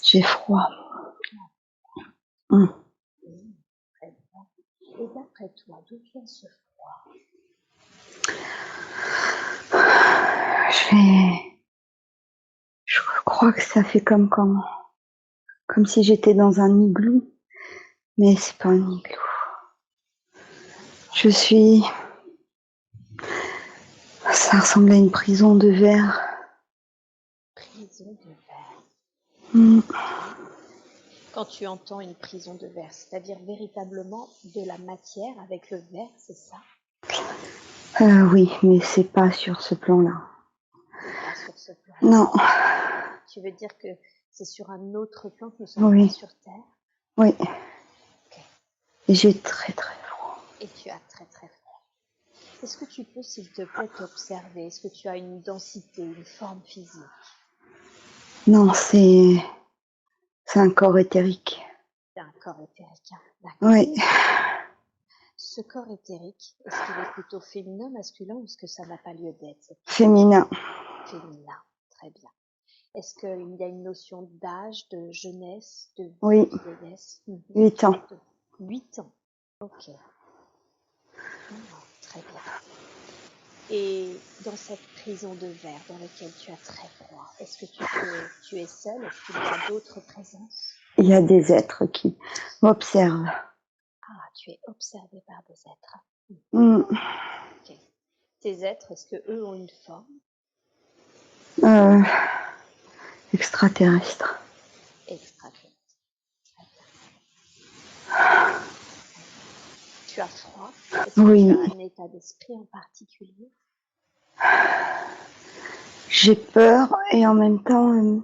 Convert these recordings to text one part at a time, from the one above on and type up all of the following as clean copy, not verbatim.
J'ai froid. Mmh. Très bien. Et d'après toi, d'où vient ce froid? Je crois que ça fait comme si j'étais dans un igloo, mais c'est pas un igloo. Ça ressemble à une prison de verre. Prison de verre. Mmh. Quand tu entends une prison de verre, c'est-à-dire véritablement de la matière avec le verre, c'est ça? Oui, mais c'est pas sur ce plan-là. C'est pas sur ce plan. Non. Tu veux dire que c'est sur un autre plan que nous sommes Oui. pas sur Terre? Oui. Ok. Et j'ai très très froid. Et tu as très très froid. Est-ce que tu peux, s'il te plaît, t'observer? Est-ce que tu as une densité, une forme physique? Non, c'est un corps éthérique. C'est un corps éthérique, hein. D'accord. Oui. Ce corps éthérique, est-ce qu'il est plutôt féminin, masculin, ou est-ce que ça n'a pas lieu d'être? Féminin. Féminin, très bien. Est-ce qu'il y a une notion d'âge, de jeunesse, de Oui. vieillesse? 8 ans. 8 ans, ok. Très bien. Et dans cette prison de verre dans laquelle tu as très froid, est-ce que tu es seule? Est-ce qu'il y a d'autres présences? Il y a des êtres qui m'observent. Ah, tu es observée par des êtres. Mmh. Ok. Ces êtres, est-ce que eux ont une forme? Extraterrestre. Extraterrestre. Tu as froid? Est-ce que tu as un état d'esprit en particulier? J'ai peur et en même temps,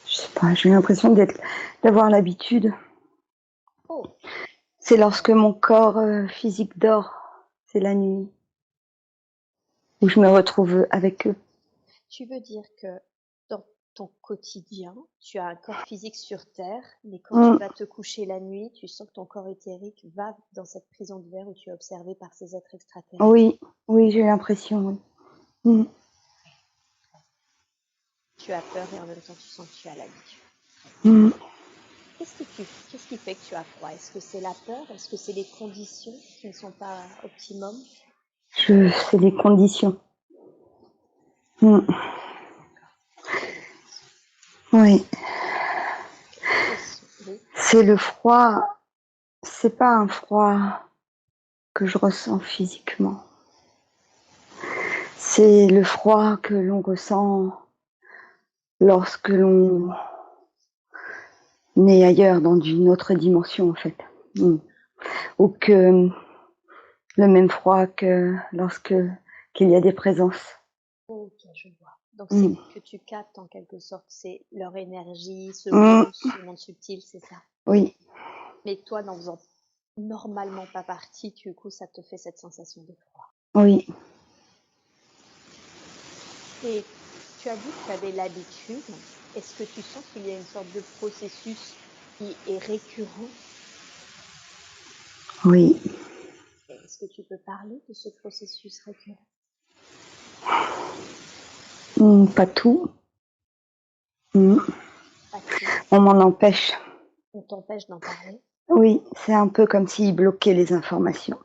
je sais pas, j'ai l'impression d'avoir l'habitude. Oh, C'est lorsque mon corps physique dort, c'est la nuit, où je me retrouve avec eux. tu veux dire que dans ton quotidien, tu as un corps physique sur Terre, mais quand tu vas te coucher la nuit, tu sens que ton corps éthérique va dans cette prison de verre où tu es observé par ces êtres extraterrestres. Oui, oui, j'ai l'impression, oui. Tu as peur et en même temps tu sens que tu as l'habitude. Qu'est-ce qui fait que tu as froid? Est-ce que c'est la peur? Est-ce que c'est les conditions qui ne sont pas optimum? C'est les conditions. Oui. C'est le froid, c'est pas un froid que je ressens physiquement. C'est le froid que l'on ressent lorsque l'on est ailleurs, dans une autre dimension, en fait. Ou que le même froid que qu'il y a des présences. Ok, je vois. Donc c'est que tu captes en quelque sorte, c'est leur énergie, ce monde subtil, c'est ça? Oui. Mais toi, n'en faisant normalement pas partie, du coup, ça te fait cette sensation de froid. Oui. Et tu as dit que tu avais l'habitude. Est-ce que tu sens qu'il y a une sorte de processus qui est récurrent? Oui. Est-ce que tu peux parler de ce processus récurrent? Pas tout. Pas tout. On m'en empêche. On t'empêche d'en parler? Oui, c'est un peu comme s'il bloquait les informations.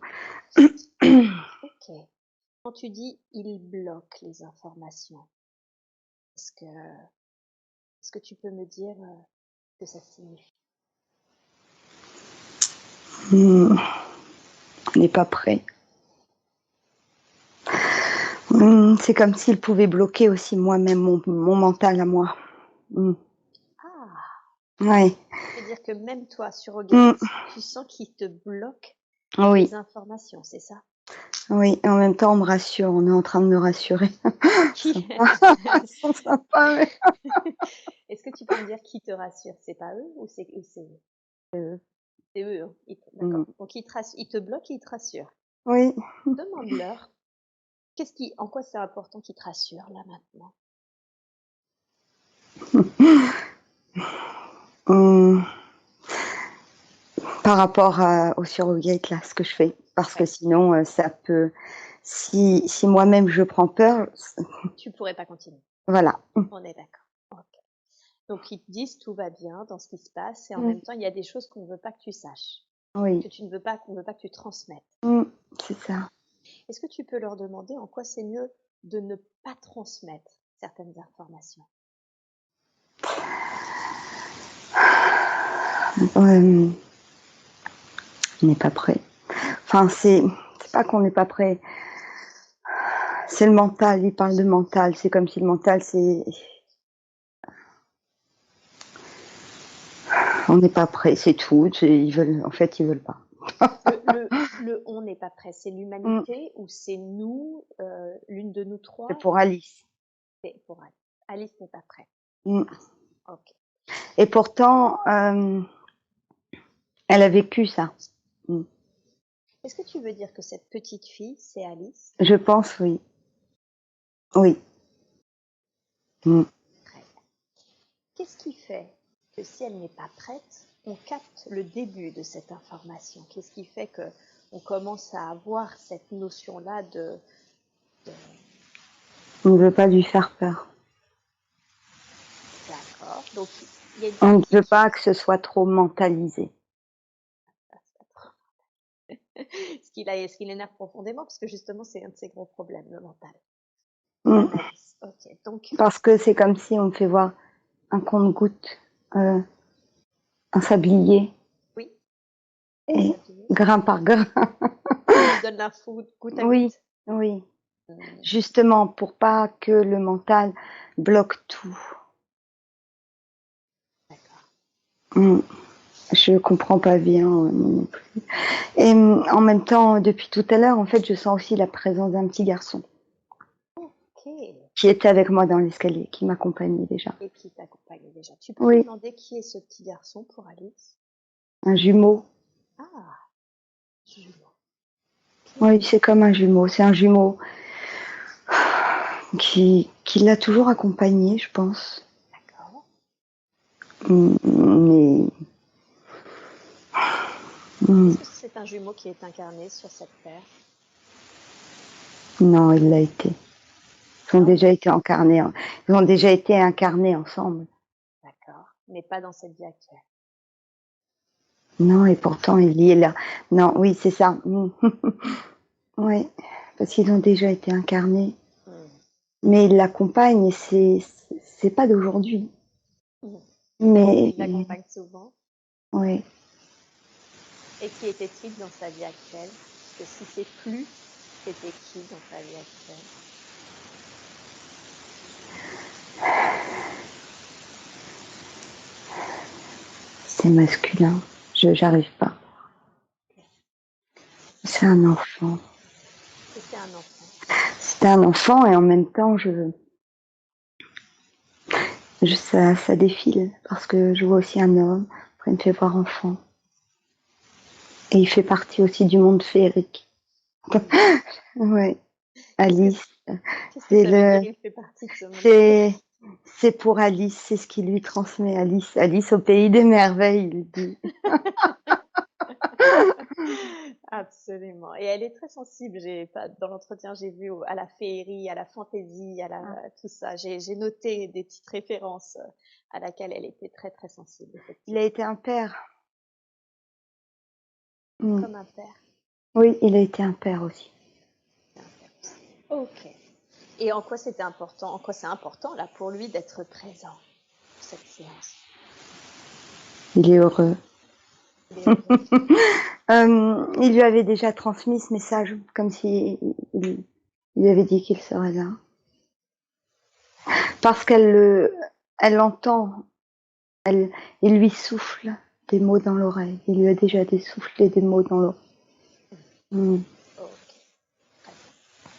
Ok. Quand tu dis « il bloque les informations », est-ce que tu peux me dire ce que ça signifie? On n'est pas prêt. C'est comme s'il pouvait bloquer aussi moi-même, mon mental à moi. Ah! Ouais. C'est-à-dire que même toi, surrogate, tu sens qu'il te bloque les informations, c'est ça? Oui, et en même temps, on me rassure, on est en train de me rassurer. Ils sont sympas, mais... Est-ce que tu peux me dire qui te rassure? C'est pas eux ou c'est eux? C'est eux, hein. D'accord. Donc ils te bloquent et ils te rassurent. Oui. Demande-leur, en quoi c'est important qu'ils te rassurent là maintenant? Par rapport au surrogate, là, ce que je fais. Parce que sinon, ça peut... Si moi-même je prends peur... Tu pourrais pas continuer. Voilà. On est d'accord. Okay. Donc, ils te disent tout va bien dans ce qui se passe et en Mm. même temps, il y a des choses qu'on ne veut pas que tu saches, Oui. que tu ne veux pas, qu'on ne veut pas que tu transmettes. C'est ça. Est-ce que tu peux leur demander en quoi c'est mieux de ne pas transmettre certaines informations? On n'est pas prêt. Enfin, c'est pas qu'on n'est pas prêt. C'est le mental. Il parle de mental. C'est comme si le mental, on n'est pas prêt. C'est tout. Ils veulent. En fait, ils veulent pas. Le on n'est pas prêt, c'est l'humanité ou c'est nous, l'une de nous C'est trois? pour Alice. C'est pour Alice. Alice n'est pas prête. Mm. Ok. Et pourtant, elle a vécu ça. Est-ce que tu veux dire que cette petite fille, c'est Alice? Je pense, oui. Oui. Mm. Très bien. Qu'est-ce qui fait que si elle n'est pas prête, on capte le début de cette information? Qu'est-ce qui fait que on commence à avoir cette notion-là de... On ne veut pas lui faire peur. D'accord. Donc, il y a une On ne partie veut pas que ce soit trop mentalisé. ce qui l'énerve profondément, parce que justement, c'est un de ses gros problèmes, le mental. Mm. Alice. Ok. Donc, Parce que c'est comme si on me fait voir un compte-gouttes, un sablier, oui, et ça dit. grain par grain. Tu lui donnes l'info goutte à Oui, goutte. oui. Justement, pour pas que le mental bloque tout. D'accord. Je comprends pas bien non plus. Et en même temps, depuis tout à l'heure, en fait, je sens aussi la présence d'un petit garçon Ok. qui était avec moi dans l'escalier, qui m'accompagnait déjà. Et qui t'accompagne déjà. Tu peux Oui. me demander qui est ce petit garçon pour Alice? Un jumeau. Ah, jumeau. Oui, c'est comme un jumeau. C'est un jumeau qui l'a toujours accompagné, je pense. D'accord. Mais Est-ce que c'est un jumeau qui est incarné sur cette terre? non, il l'a été. Ils ont déjà été incarnés. Ils ont déjà été incarnés ensemble. D'accord. Mais pas dans cette vie actuelle. Non, et pourtant il y est là. Non, oui, c'est ça. Oui, parce qu'ils ont déjà été incarnés. Mais il l'accompagne et c'est pas d'aujourd'hui. Mais il l'accompagne souvent. Oui. Et qui était-il dans sa vie actuelle? Parce que si c'est plus, c'était qui dans sa vie actuelle? C'est masculin. J'arrive pas. C'est un enfant. C'était un enfant. C'était un enfant et en même temps, ça défile parce que je vois aussi un homme. Après, il me fait voir enfant. Et il fait partie aussi du monde féerique. Ouais. Alice. Qu'est-ce que ça veut dire, il fait partie de ce monde? C'est pour Alice, c'est ce qui lui transmet Alice. Alice au pays des merveilles, il dit. Absolument. Et elle est très sensible. Dans l'entretien, j'ai vu à la féerie, à la fantaisie, tout ça. J'ai noté des petites références à laquelle elle était très, très sensible. Il a été un père. Comme un père. Oui, il a été un père aussi. Ok. Et en quoi c'était important, en quoi c'est important là pour lui d'être présent pour cette séance? Il est heureux. Il lui avait déjà transmis ce message, comme si il lui avait dit qu'il serait là. Parce elle l'entend. Il lui souffle des mots dans l'oreille. Il lui a déjà soufflé des mots dans l'oreille. Ok.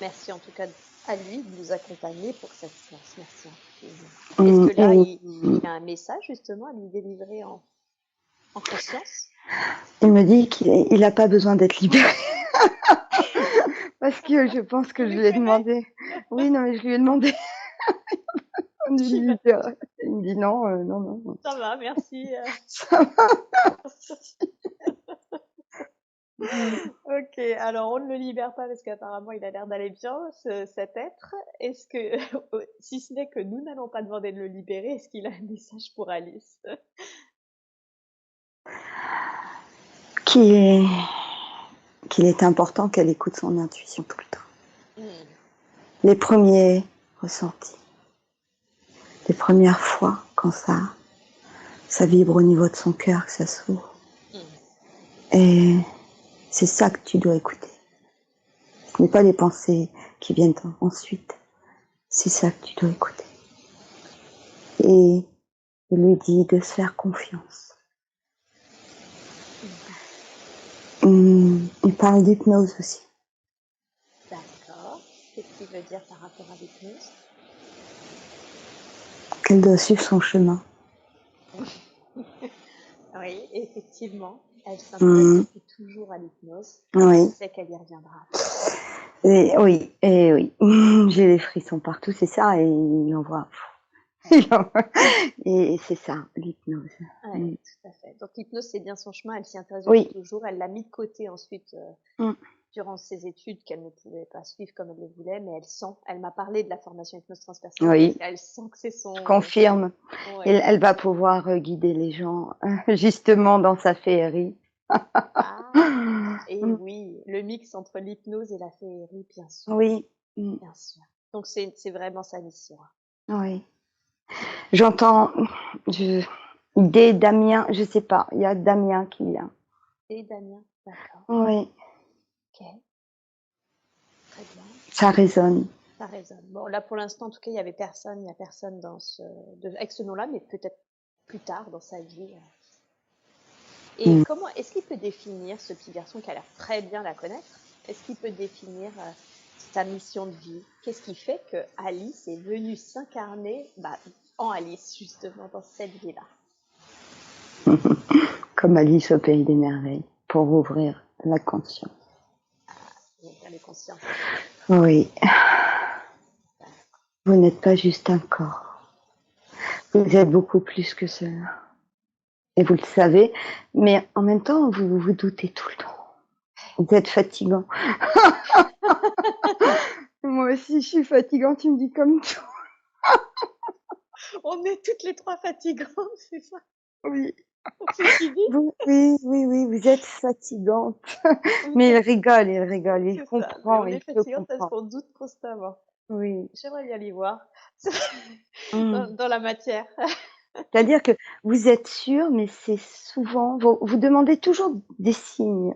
Merci en tout cas à lui de nous accompagner pour cette séance. Merci. Est-ce que là, il a un message justement à nous délivrer en conscience? Il me dit qu'il n'a pas besoin d'être libéré. Parce que je pense que je lui ai demandé. Oui, non, mais je lui ai demandé. Il me dit non, non, non. Ça va, merci. Ça va. Ok, alors on ne le libère pas parce qu'apparemment il a l'air d'aller bien, cet être. Est-ce que, si ce n'est que nous n'allons pas demander de le libérer, est-ce qu'il a un message pour Alice? Qu'il est, qu'il est important qu'elle écoute son intuition tout le temps. Hmm. Les premiers ressentis, les premières fois quand ça vibre au niveau de son cœur, que ça s'ouvre. Et c'est ça que tu dois écouter. Ce n'est pas les pensées qui viennent ensuite. C'est ça que tu dois écouter. Et il lui dit de se faire confiance. Il parle d'hypnose aussi. D'accord. Qu'est-ce qu'il veut dire par rapport à l'hypnose? Qu'elle doit suivre son chemin. Oui, effectivement, elle s'intéresse depuis toujours à l'hypnose. Oui. Elle sait qu'elle y reviendra. Oui, j'ai les frissons partout, c'est ça, et il envoie. Et c'est ça, l'hypnose. Oui, tout à fait. Donc l'hypnose, c'est bien son chemin, elle s'y intéresse Oui. depuis toujours. Elle l'a mis de côté ensuite durant ses études qu'elle ne pouvait pas suivre comme elle le voulait, mais elle m'a parlé de la formation hypnose transpersonnelle. Oui. Elle sent que c'est son... Je confirme. Ouais. Elle va pouvoir guider les gens justement dans sa féerie. Et oui, le mix entre l'hypnose et la féerie, bien sûr. Oui. Bien sûr. Donc c'est vraiment sa mission. Oui. J'entends des Damien, je sais pas, il y a Damien qui vient. Et Damien, d'accord. Oui. Ok. Très bien. Ça résonne. Ça résonne. Bon, là pour l'instant, en tout cas, il y a personne avec ce nom-là, mais peut-être plus tard dans sa vie. Et comment est-ce qu'il peut définir, ce petit garçon qui a l'air très bien la connaître, est-ce qu'il peut définir sa mission de vie? Qu'est-ce qui fait que Alice est venue s'incarner en Alice, justement, dans cette vie-là? Comme Alice au pays des merveilles, pour ouvrir la conscience. Ouvrir les consciences. Oui. Vous n'êtes pas juste un corps. Vous êtes beaucoup plus que cela. Et vous le savez, mais en même temps, vous vous doutez tout le temps. Vous êtes fatigant. Moi aussi, je suis fatigante, tu me dis comme tout. On est toutes les trois fatigantes, c'est ça? Oui. Ceci dit. Oui, vous êtes fatigante. Mais il rigole, il comprend, On il est te fatigante parce comprend. qu'on doute constamment. Oui. J'aimerais bien l'y voir dans la matière. C'est-à-dire que vous êtes sûr, mais c'est souvent, vous demandez toujours des signes.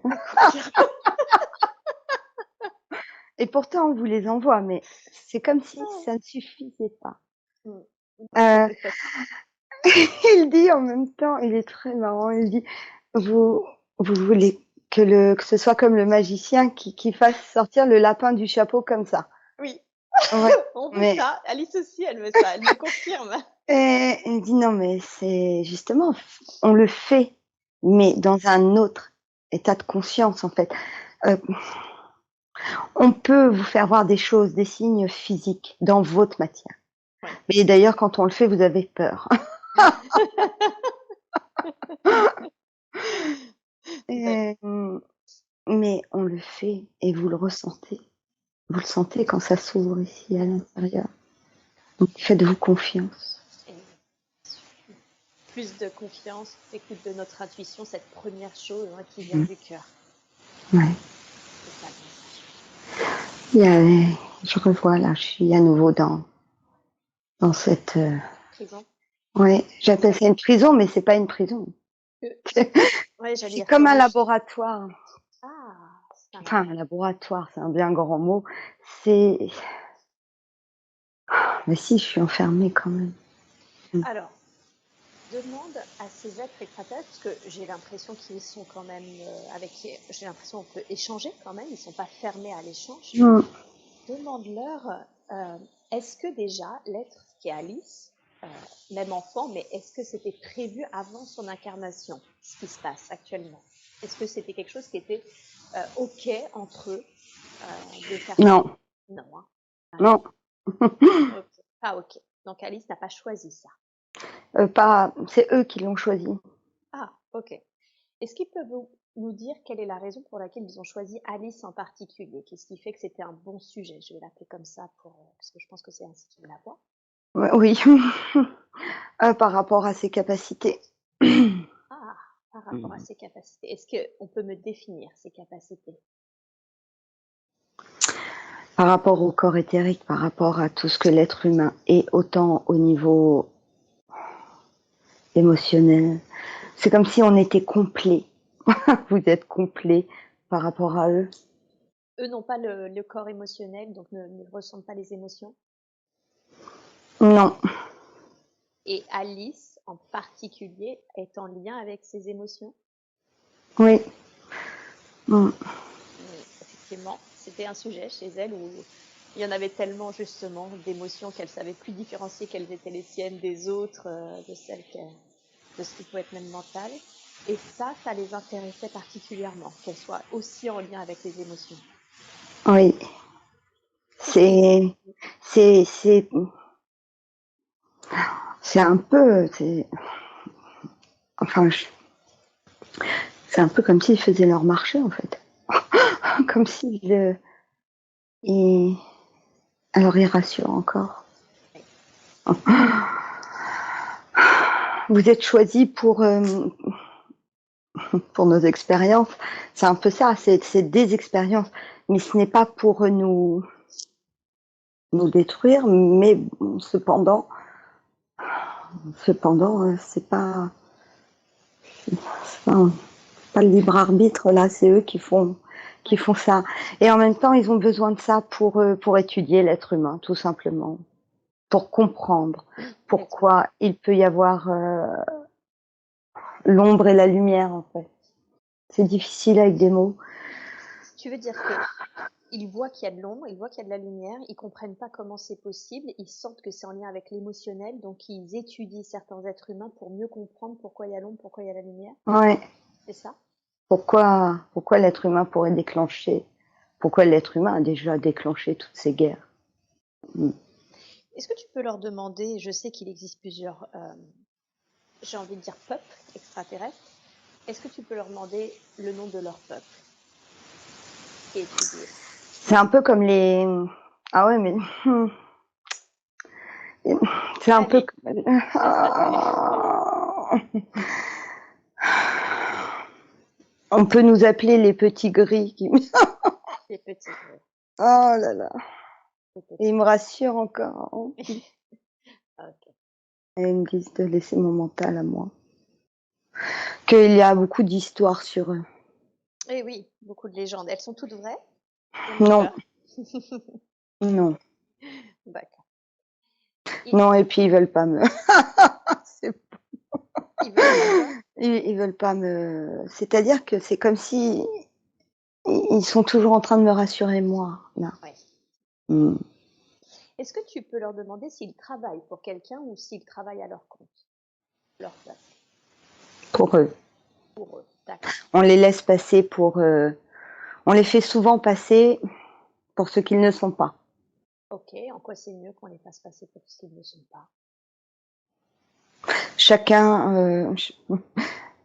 Et pourtant, on vous les envoie, mais c'est comme si ça ne suffisait pas. Il dit en même temps, il est très marrant, il dit, vous voulez que ce soit comme le magicien qui fasse sortir le lapin du chapeau comme ça. Oui. Ouais, On veut ça. Alice aussi, elle veut ça. Elle me confirme. Et il dit non, mais c'est justement, on le fait, mais dans un autre état de conscience, en fait. On peut vous faire voir des choses, des signes physiques dans votre matière. Ouais. Mais d'ailleurs, quand on le fait, vous avez peur. Mais on le fait et vous le ressentez. Vous le sentez quand ça s'ouvre ici à l'intérieur. Donc faites-vous confiance. Et plus de confiance, écoute de notre intuition, cette première chose qui vient du cœur. Ouais. C'est ça. Je revois là, je suis à nouveau dans cette prison. Oui, j'appelle ça une prison, mais c'est pas une prison. Ouais, c'est comme un laboratoire. Enfin, un laboratoire, c'est un bien grand mot. Mais si, je suis enfermée quand même. Alors, demande à ces êtres extraterrestres, parce que j'ai l'impression qu'ils sont quand même j'ai l'impression qu'on peut échanger quand même, ils sont pas fermés à l'échange. Demande-leur, est-ce que déjà l'être qui est Alice, même enfant, mais est-ce que c'était prévu avant son incarnation, ce qui se passe actuellement? Est-ce que c'était quelque chose qui était ok entre eux de faire ça? Non. Non. Non. Okay. Pas ok. Donc Alice n'a pas choisi ça. C'est eux qui l'ont choisi. Ah, ok. Est-ce qu'ils peuvent nous dire quelle est la raison pour laquelle ils ont choisi Alice en particulier? Qu'est-ce qui fait que c'était un bon sujet? Je vais l'appeler comme ça parce que je pense que c'est ainsi qu'ils la voient. Ouais, oui. Par rapport à ses capacités. Ah, par rapport à ses capacités. Est-ce qu'on peut me définir ses capacités? Par rapport au corps éthérique, par rapport à tout ce que l'être humain est, autant au niveau émotionnel. C'est comme si on était complet. Vous êtes complet par rapport à eux. Eux n'ont pas le corps émotionnel, donc ne ressentent pas les émotions. Non. Et Alice, en particulier, est en lien avec ses émotions? Oui. Oui, effectivement, c'était un sujet chez elle où il y en avait tellement justement d'émotions qu'elle savait plus différencier quelles étaient les siennes des autres, de ce qui pouvait être même mental. Et ça les intéressait particulièrement, qu'elles soient aussi en lien avec les émotions. Oui. C'est un peu, enfin, c'est un peu comme s'ils faisaient leur marché en fait. Comme s'ils, alors ils rassurent encore. Vous êtes choisis pour nos expériences. C'est un peu ça, c'est des expériences. Mais ce n'est pas pour nous détruire, mais cependant, c'est pas le libre arbitre là, c'est eux qui font ça. Et en même temps, ils ont besoin de ça pour étudier l'être humain, tout simplement, pour comprendre pourquoi il peut y avoir l'ombre et la lumière en fait. C'est difficile avec des mots. Tu veux dire qu'ils voient qu'il y a de l'ombre, ils voient qu'il y a de la lumière, ils comprennent pas comment c'est possible, ils sentent que c'est en lien avec l'émotionnel, donc ils étudient certains êtres humains pour mieux comprendre pourquoi il y a l'ombre, pourquoi il y a la lumière. Ouais. C'est ça? Pourquoi l'être humain pourrait déclencher, pourquoi l'être humain a déjà déclenché toutes ces guerres. Est-ce que tu peux leur demander, je sais qu'il existe plusieurs, j'ai envie de dire peuples extraterrestres, est-ce que tu peux leur demander le nom de leur peuple et étudier? C'est un peu comme les... Ah ouais, mais... C'est un peu... On peut nous appeler les petits gris. Les petits gris. Oh là là. Ils me rassurent encore. Okay. Et ils me disent de laisser mon mental à moi. Qu'il y a beaucoup d'histoires sur eux. Eh oui, beaucoup de légendes. Elles sont toutes vraies? Non. Non. D'accord. Non, et puis ils veulent pas me... C'est Ils veulent pas quoi? Ils veulent pas me... C'est-à-dire que c'est comme si ils sont toujours en train de me rassurer, moi. Là. Ouais. Est-ce que tu peux leur demander s'ils travaillent pour quelqu'un ou s'ils travaillent à leur compte? Leur place. Pour eux. Pour eux, d'accord. On les laisse passer pour... On les fait souvent passer pour ce qu'ils ne sont pas. Ok, en quoi c'est mieux qu'on les fasse passer pour ce qu'ils ne sont pas? Chacun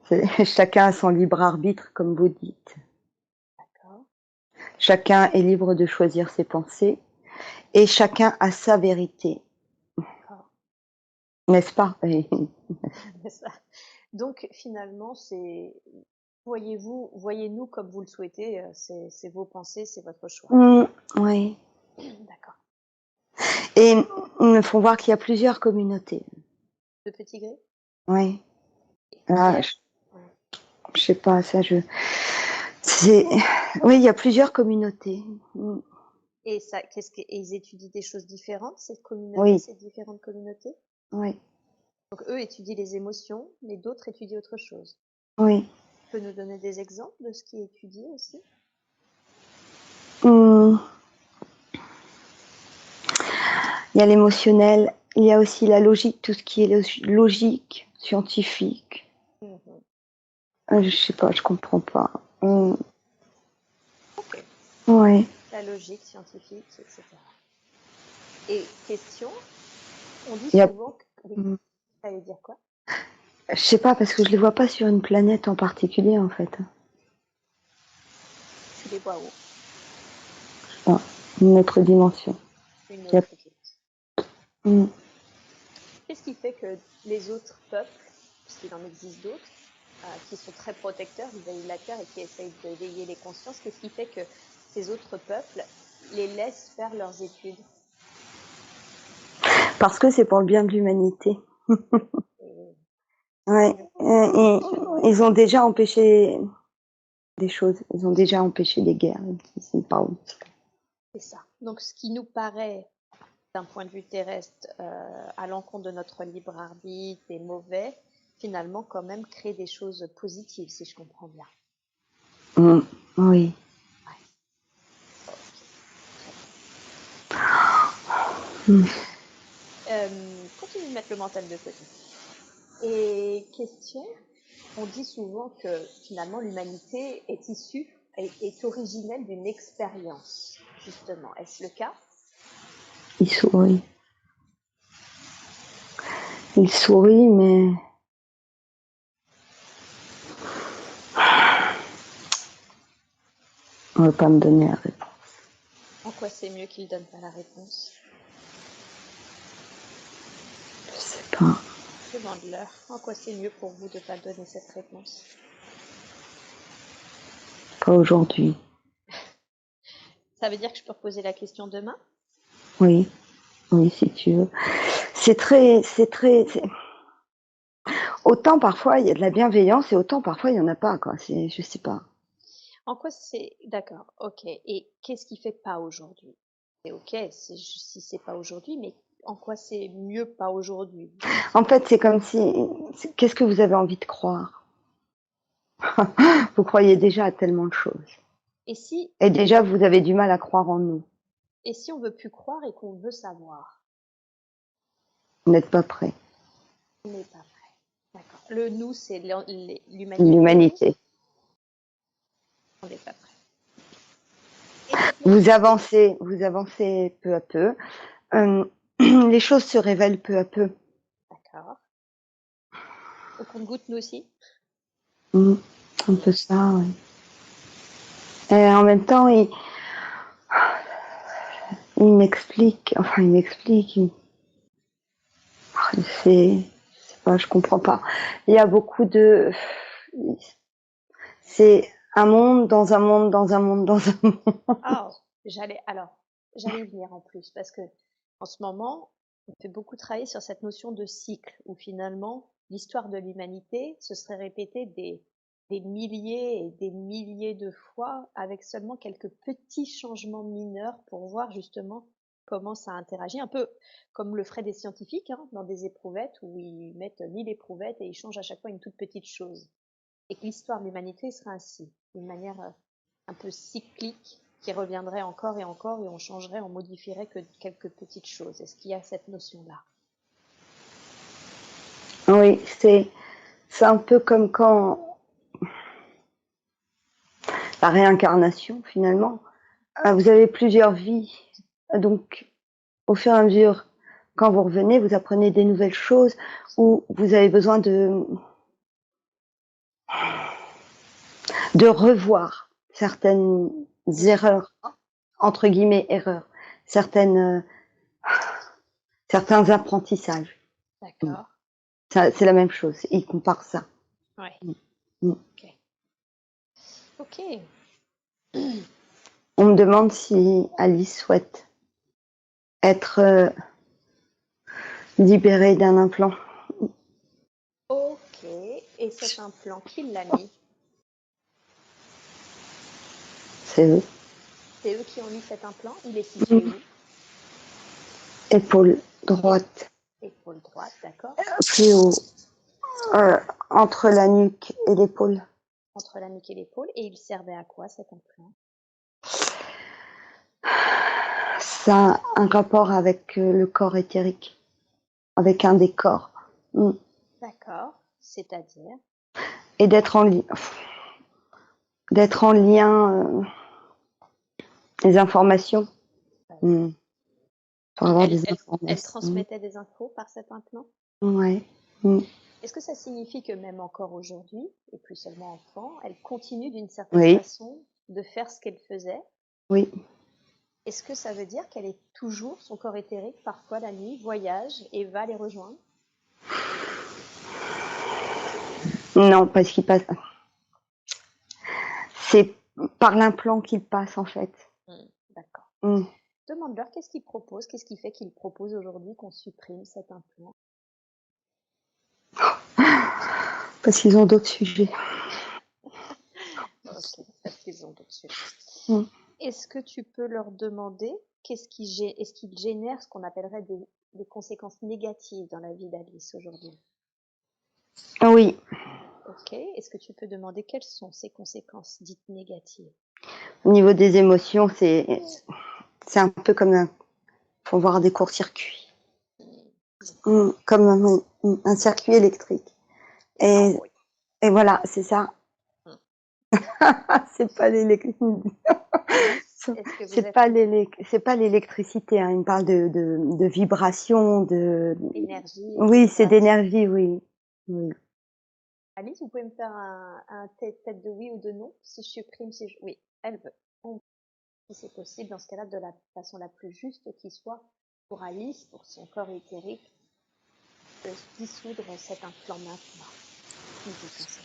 a son libre arbitre, comme vous dites. D'accord. Chacun est libre de choisir ses pensées et chacun a sa vérité. D'accord. N'est-ce pas? Ça. Donc finalement, voyez-nous comme vous le souhaitez, c'est vos pensées, c'est votre choix. Oui. D'accord. Et ils me font voir qu'il y a plusieurs communautés. De petits gris? Oui. Ah, je sais pas, ça oui, il y a plusieurs communautés. Et ça, ils étudient des choses différentes, cette communauté, Oui. ces différentes communautés? Oui. Donc eux étudient les émotions, mais d'autres étudient autre chose. Oui. Tu peux nous donner des exemples de ce qui est étudié aussi? Il y a l'émotionnel, il y a aussi la logique, tout ce qui est logique, scientifique. Je sais pas, je comprends pas. Ok. Ouais. La logique scientifique, etc. Et question, on dit Il y a... souvent que... Oui, ça veut dire quoi? Je sais pas, parce que je les vois pas sur une planète en particulier, en fait. les vois où? Enfin, une autre dimension. Une Il y a- autre dimension. Mm. Qu'est-ce qui fait que les autres peuples, puisqu'il en existe d'autres, qui sont très protecteurs vis-à-vis de la Terre et qui essayent d'éveiller les consciences, qu'est-ce qui fait que ces autres peuples les laissent faire leurs études? Parce que c'est pour le bien de l'humanité. Et Ouais. Ils ont déjà empêché des choses. Ils ont déjà empêché des guerres. C'est pas ouf. c'est ça. Donc, ce qui nous paraît, d'un point de vue terrestre, à l'encontre de notre libre arbitre et mauvais, finalement, quand même, crée des choses positives, si je comprends bien. Mm. Oui. Mm. Continue de mettre le mental de côté. Et question, on dit souvent que finalement l'humanité est issue, est originelle d'une expérience, justement. Est-ce le cas? Il sourit. Il sourit, mais on ne veut pas me donner la réponse. En quoi c'est mieux qu'il donne pas la réponse? Je sais pas. Demande-leur. En quoi c'est mieux pour vous de pas donner cette réponse? Pas aujourd'hui. Ça veut dire que je peux reposer la question demain? Oui. Oui, si tu veux. Autant parfois il y a de la bienveillance et autant parfois il y en a pas, quoi. Je sais pas. En quoi c'est... D'accord, ok. Et qu'est-ce qui fait pas aujourd'hui? C'est ok si c'est pas aujourd'hui, mais en quoi c'est mieux pas aujourd'hui? En fait, c'est comme si, qu'est-ce que vous avez envie de croire? Vous croyez déjà à tellement de choses. Et si, Et déjà, vous avez du mal à croire en nous. et si on veut plus croire et qu'on veut savoir? Vous n'êtes pas prêt. On n'est pas prêt. D'accord. Le nous, c'est l'humanité. L'humanité. On n'est pas prêt. Et cette Vous notion avancez peu à peu. Les choses se révèlent peu à peu. D'accord. Au compte-gouttes, nous aussi? Un peu ça, oui. Et en même temps, il m'explique, c'est pas, je comprends pas. Il y a beaucoup de, c'est un monde dans un monde dans un monde dans un monde. Ah, j'allais y venir en plus parce que en ce moment, on fait beaucoup travailler sur cette notion de cycle où finalement l'histoire de l'humanité se serait répétée des milliers et des milliers de fois avec seulement quelques petits changements mineurs pour voir justement comment ça interagit, un peu comme le feraient des scientifiques hein, dans des éprouvettes où ils mettent 1000 éprouvettes et ils changent à chaque fois une toute petite chose. Et que l'histoire de l'humanité serait ainsi, d'une manière un peu cyclique qui reviendrait encore et on changerait, on modifierait que quelques petites choses. Est-ce qu'il y a cette notion-là? Oui, c'est un peu comme quand la réincarnation finalement. Vous avez plusieurs vies, donc au fur et à mesure, quand vous revenez, vous apprenez des nouvelles choses ou vous avez besoin de revoir certaines erreurs, entre guillemets erreurs, certaines, certains apprentissages. D'accord. C'est la même chose, ils comparent ça. Ouais. Mm. Ok. Ok. On me demande si Alice souhaite être libérée d'un implant. Ok. Et cet implant, qui l'a mis? C'est eux. C'est eux qui ont mis cet implant? Il est situé où? Épaule droite, Épaule droite, d'accord. plus haut, entre la nuque et l'épaule. Entre la nuque et l'épaule. Et il servait à quoi cet implant? Ça a un rapport avec le corps éthérique, avec un des corps. D'accord. C'est-à-dire? Et d'être en lien, les informations. Pour avoir des Elle informations. transmettait des infos par cet implant? Ouais. Est-ce que ça signifie que même encore aujourd'hui, et plus seulement enfant, elle continue d'une certaine Oui, façon de faire ce qu'elle faisait. Oui. Est-ce que ça veut dire qu'elle est toujours, son corps éthérique, parfois la nuit, voyage et va les rejoindre? Non, parce qu'il passe. C'est par l'implant qu'il passe, en fait. D'accord. Mm. Demande-leur qu'est-ce qu'ils proposent, qu'est-ce qui fait qu'ils proposent aujourd'hui qu'on supprime cet implant. Parce qu'ils ont d'autres sujets. Ok, parce qu'ils ont d'autres sujets. Mm. Est-ce que tu peux leur demander est-ce qu'ils génèrent ce qu'on appellerait des conséquences négatives dans la vie d'Alice aujourd'hui? Oui. Ok. Est-ce que tu peux demander quelles sont ces conséquences dites négatives? Au niveau des émotions, c'est un peu comme faut voir des courts-circuits. Comme un circuit électrique. Et voilà, c'est ça. C'est pas l'électricité. C'est pas l'électricité. Hein. Il me parle de vibration, d'énergie. Oui, c'est d'énergie, oui. Alice, vous pouvez me faire un tête de oui ou de non si je supprime, oui, elle veut. Si c'est possible, dans ce cas-là, de la façon la plus juste qui soit pour Alice, pour son corps éthérique, de dissoudre cet implant maintenant. Si vous pensez.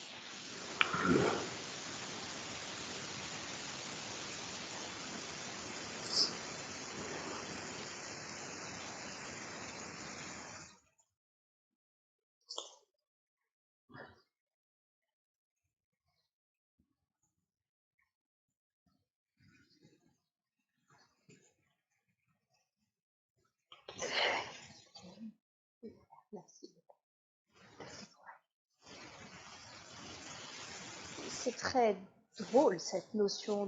Merci. C'est très drôle cette notion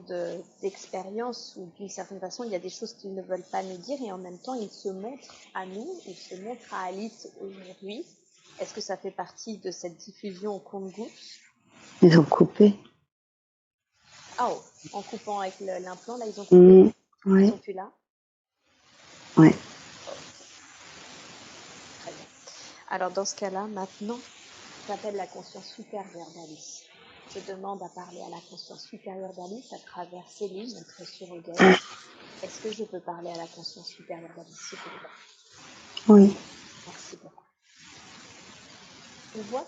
d'expérience où d'une certaine façon il y a des choses qu'ils ne veulent pas nous dire et en même temps ils se montrent à nous, ils se montrent à Alice aujourd'hui. Est-ce que ça fait partie de cette diffusion au compte-gouttes? Ils ont coupé. Oh, en coupant avec l'implant, là ils ont coupé. Ouais. Ils sont plus là. Ouais. Très bien. Alors dans ce cas-là, maintenant, j'appelle la conscience supérieure d'Alice. Je demande à parler à la conscience supérieure d'Alice à travers Céline, notre surrogate. Est-ce que je peux parler à la conscience supérieure d'Alice, s'il vous plaît? Oui. Merci beaucoup. On voit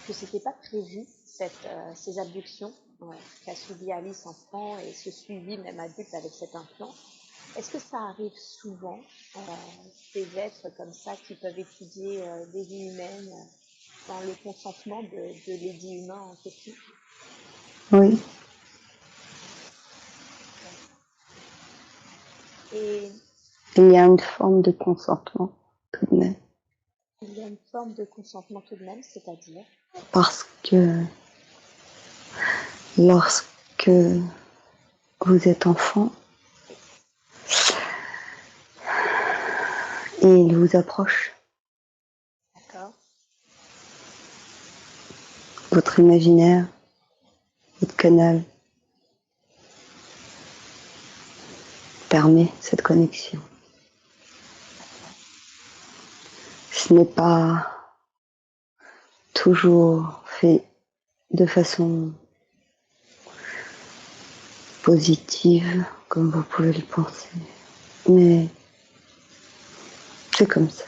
que c'était pas prévu, ces abductions qu'a subi Alice enfant et ce suivi même adulte avec cet implant. Est-ce que ça arrive souvent, des êtres comme ça qui peuvent étudier des vies humaines dans le consentement de l'édit humain en question? Oui. Et il y a une forme de consentement tout de même. Il y a une forme de consentement tout de même, c'est-à-dire? Parce que lorsque vous êtes enfant, et il vous approche. D'accord. Votre imaginaire, votre canal permet cette connexion. Ce n'est pas toujours fait de façon positive, comme vous pouvez le penser, mais c'est comme ça.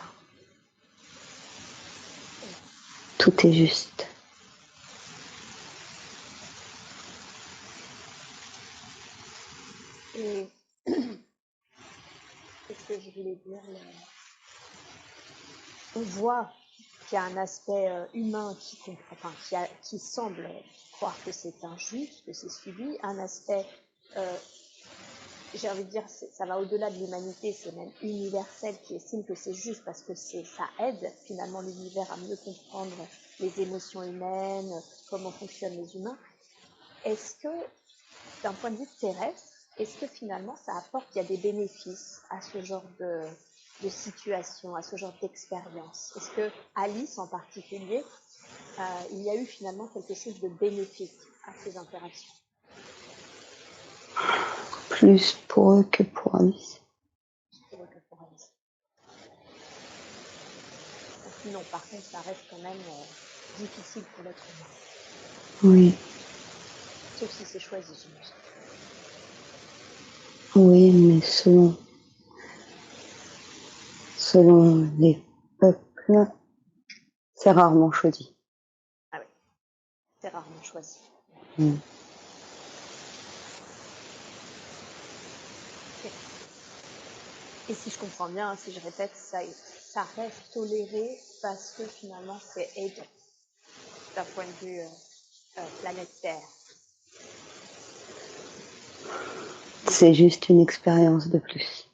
Tout est juste. Et qu'est-ce que je voulais dire On voit qu'il y a un aspect humain qui semble croire que c'est injuste, que c'est subi, un aspect, j'ai envie de dire, ça va au-delà de l'humanité, c'est même universel, qui estime que c'est juste parce que ça aide finalement l'univers à mieux comprendre les émotions humaines, comment fonctionnent les humains. Est-ce que, d'un point de vue terrestre, est-ce que finalement ça apporte, il y a des bénéfices à ce genre de situation, à ce genre d'expérience? Est-ce que Alice en particulier, il y a eu finalement quelque chose de bénéfique à ces interactions? Plus pour eux que pour Alice. Pour eux que pour Alice. Donc non, par contre, ça reste quand même difficile pour l'être humain. Oui. Sauf si c'est choisi, j'imagine. Oui, mais selon les peuples, c'est rarement choisi. Ah oui, c'est rarement choisi. Mm. Et si je comprends bien, si je répète, ça reste toléré parce que finalement c'est aidant d'un point de vue planète Terre. C'est juste une expérience de plus.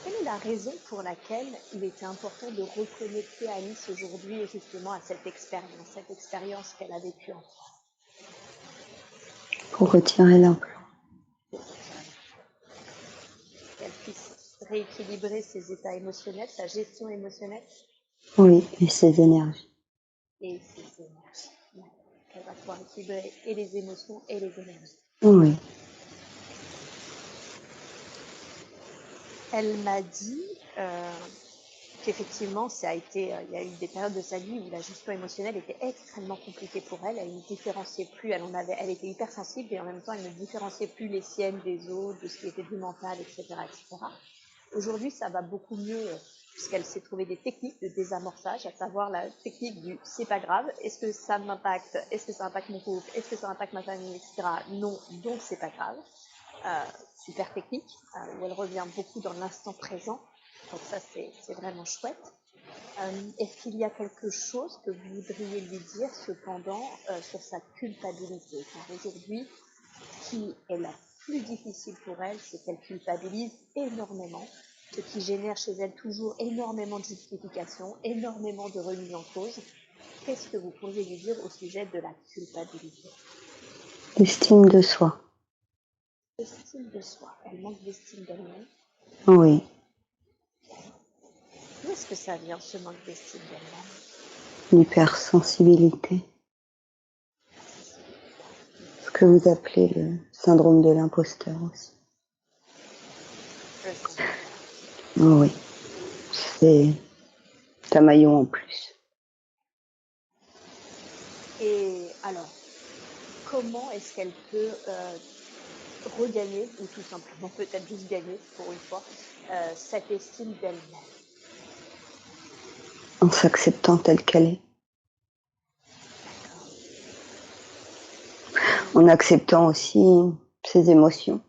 Quelle est la raison pour laquelle il était important de reconnecter Alice aujourd'hui justement à cette expérience qu'elle a vécue en toi? Pour retirer l'implant. Qu'elle puisse rééquilibrer ses états émotionnels, sa gestion émotionnelle. Oui, et ses énergies. Et ses énergies. Qu'elle va pouvoir équilibrer et les émotions et les énergies. Oui. Elle m'a dit qu'effectivement, il y a eu des périodes de sa vie où la gestion émotionnelle était extrêmement compliquée pour elle. Elle ne différenciait plus, elle était hypersensible et en même temps, elle ne différenciait plus les siennes des autres, de ce qui était du mental, etc., etc. Aujourd'hui, ça va beaucoup mieux puisqu'elle s'est trouvé des techniques de désamorçage, à savoir la technique du c'est pas grave, est-ce que ça m'impacte, est-ce que ça impacte mon couple, est-ce que ça impacte ma famille, etc. Non, donc c'est pas grave. Super technique, où elle revient beaucoup dans l'instant présent. Donc ça, c'est vraiment chouette. Est-ce qu'il y a quelque chose que vous voudriez lui dire cependant sur sa culpabilité? Car aujourd'hui, ce qui est la plus difficile pour elle, c'est qu'elle culpabilise énormément, ce qui génère chez elle toujours énormément de justifications, énormément de remise en cause. Qu'est-ce que vous pourriez lui dire au sujet de la culpabilité? L'estime de soi. L'estime de soi. Elle manque d'estime d'elle-même. Oui. D'où est-ce que ça vient, ce manque d'estime d'elle-même? L'hypersensibilité. Ce que vous appelez le syndrome de l'imposteur aussi. Oui. C'est un maillon en plus. Et alors, comment est-ce qu'elle peut regagner, ou tout simplement peut-être juste gagner, pour une fois, cette estime d'elle-même? En s'acceptant telle qu'elle est. En acceptant aussi ses émotions.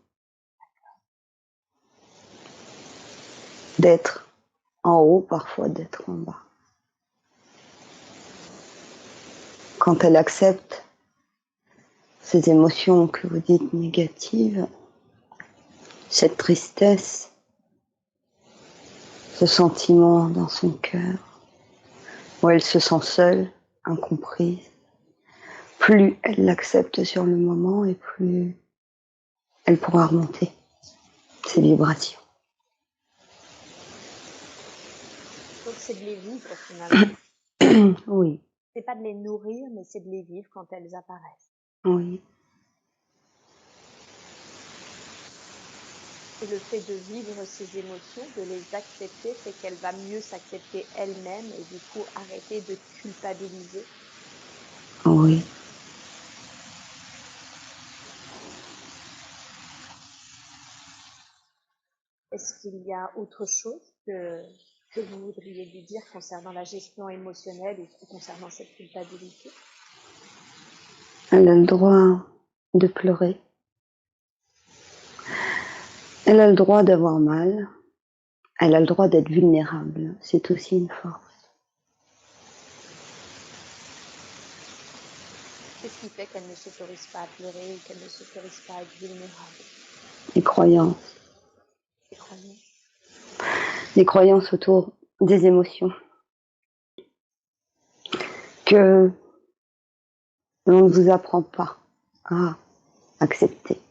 D'être en haut, parfois d'être en bas. Quand elle accepte ces émotions que vous dites négatives, cette tristesse, ce sentiment dans son cœur, où elle se sent seule, incomprise, plus elle l'accepte sur le moment et plus elle pourra remonter ses vibrations. Donc c'est de les vivre finalement. Oui. C'est pas de les nourrir, mais c'est de les vivre quand elles apparaissent. Oui. Et le fait de vivre ces émotions, de les accepter, c'est qu'elle va mieux s'accepter elle-même et du coup arrêter de culpabiliser. Oui. Est-ce qu'il y a autre chose que vous voudriez lui dire concernant la gestion émotionnelle ou concernant cette culpabilité? Elle a le droit de pleurer. Elle a le droit d'avoir mal. Elle a le droit d'être vulnérable. C'est aussi une force. Qu'est-ce qui fait qu'elle ne s'autorise pas à pleurer ou qu'elle ne s'autorise pas à être vulnérable? Les croyances. Les croyances. Les croyances autour des émotions. Que l'on ne vous apprend pas à accepter.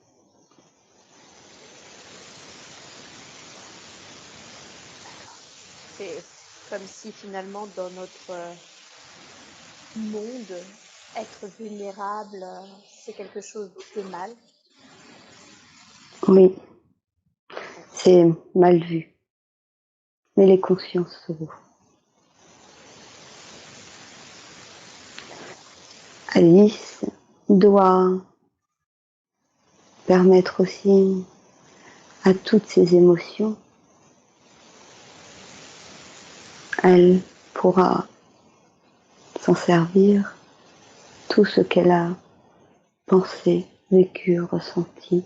C'est comme si finalement dans notre monde, être vulnérable, c'est quelque chose de mal. Oui, c'est mal vu. Mais les consciences s'ouvrent. Alice doit permettre aussi à toutes ces émotions, elle pourra s'en servir, tout ce qu'elle a pensé, vécu, ressenti.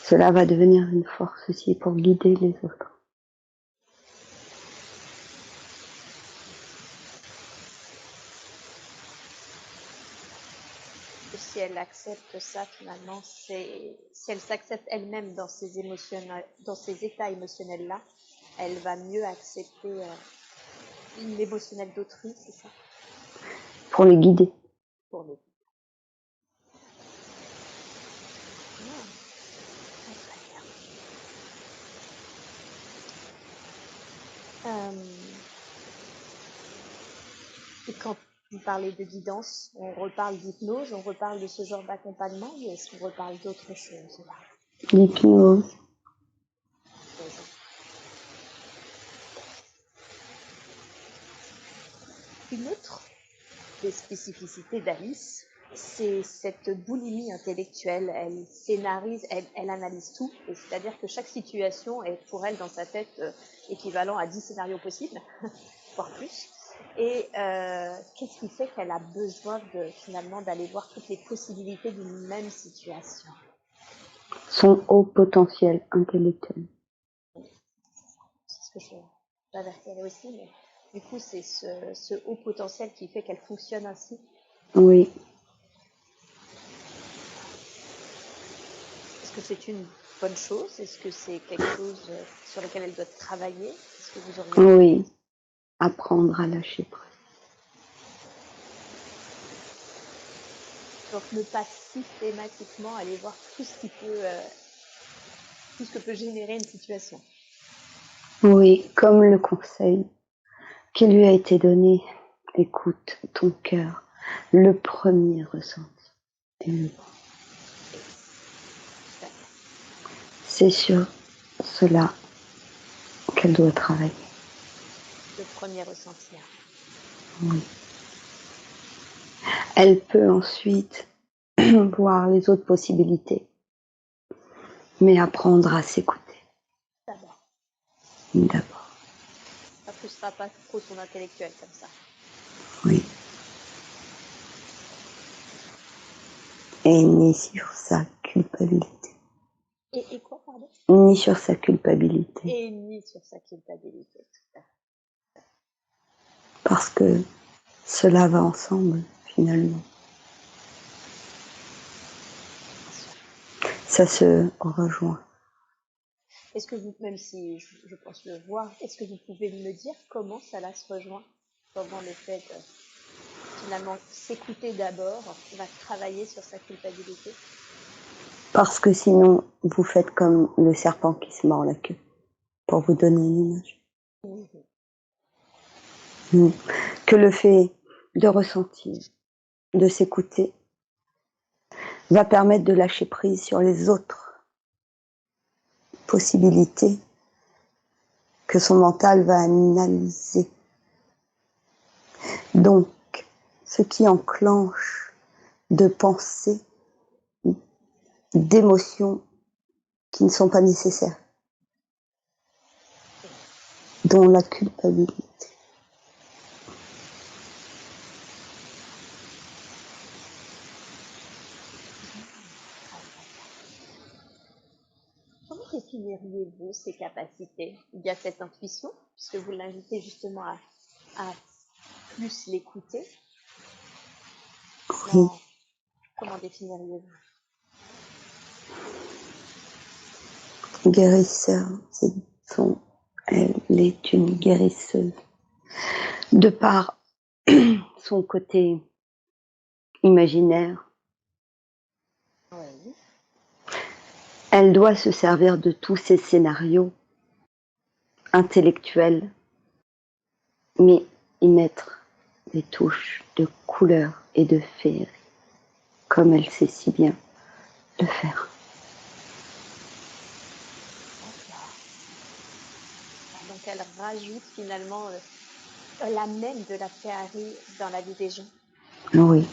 Cela va devenir une force aussi pour guider les autres. Si elle accepte ça, finalement, si elle s'accepte elle-même dans ces états émotionnels-là, elle va mieux accepter l'émotionnel d'autrui, c'est ça? Pour les guider. Pour les... Et quand vous parlez de guidance, on reparle d'hypnose, on reparle de ce genre d'accompagnement, ou est-ce qu'on reparle d'autre chose? L'hypnose. Une autre des spécificités d'Alice, c'est cette boulimie intellectuelle. Elle scénarise, elle analyse tout, et c'est-à-dire que chaque situation est pour elle dans sa tête équivalent à 10 scénarios possibles, voire plus. Et qu'est-ce qui fait qu'elle a besoin finalement d'aller voir toutes les possibilités d'une même situation? Son haut potentiel intellectuel. C'est ce que je vais repérer aussi, mais du coup c'est ce haut potentiel qui fait qu'elle fonctionne ainsi. Oui. Est-ce que c'est une bonne chose? Est-ce que c'est quelque chose sur lequel elle doit travailler? Est-ce que vous auriez... Oui. Apprendre à lâcher prise. Donc ne pas systématiquement aller voir tout ce que peut générer une situation. Oui, comme le conseil qui lui a été donné, écoute ton cœur, le premier ressenti. C'est sur cela qu'elle doit travailler. Le premier ressenti. Oui. Elle peut ensuite voir les autres possibilités, mais apprendre à s'écouter. D'abord. Ça ne frustrera pas trop son intellectuel comme ça. Oui. Et ni sur sa culpabilité. Et quoi, pardon? Ni sur sa culpabilité. Et ni sur sa culpabilité, tout à fait. Parce que cela va ensemble, finalement. Ça se rejoint. Est-ce que vous, même si je pense le voir, est-ce que vous pouvez me dire comment cela se rejoint? Comment le fait de finalement s'écouter d'abord va travailler sur sa culpabilité? Parce que sinon, vous faites comme le serpent qui se mord la queue, pour vous donner une image. Que le fait de ressentir, de s'écouter, va permettre de lâcher prise sur les autres possibilités que son mental va analyser. Donc, ce qui enclenche de pensées, d'émotions qui ne sont pas nécessaires, dont la culpabilité. Comment définiriez-vous ces capacités? Il y a cette intuition, puisque vous l'invitez justement à plus l'écouter. Oui. Comment définiriez-vous? Guérisseur, elle est une guérisseuse. De par son côté imaginaire, Oui. elle doit se servir de tous ces scénarios intellectuels, mais y mettre des touches de couleur et de féerie, comme elle sait si bien le faire. Donc elle rajoute finalement, elle amène de la féerie dans la vie des gens. Oui.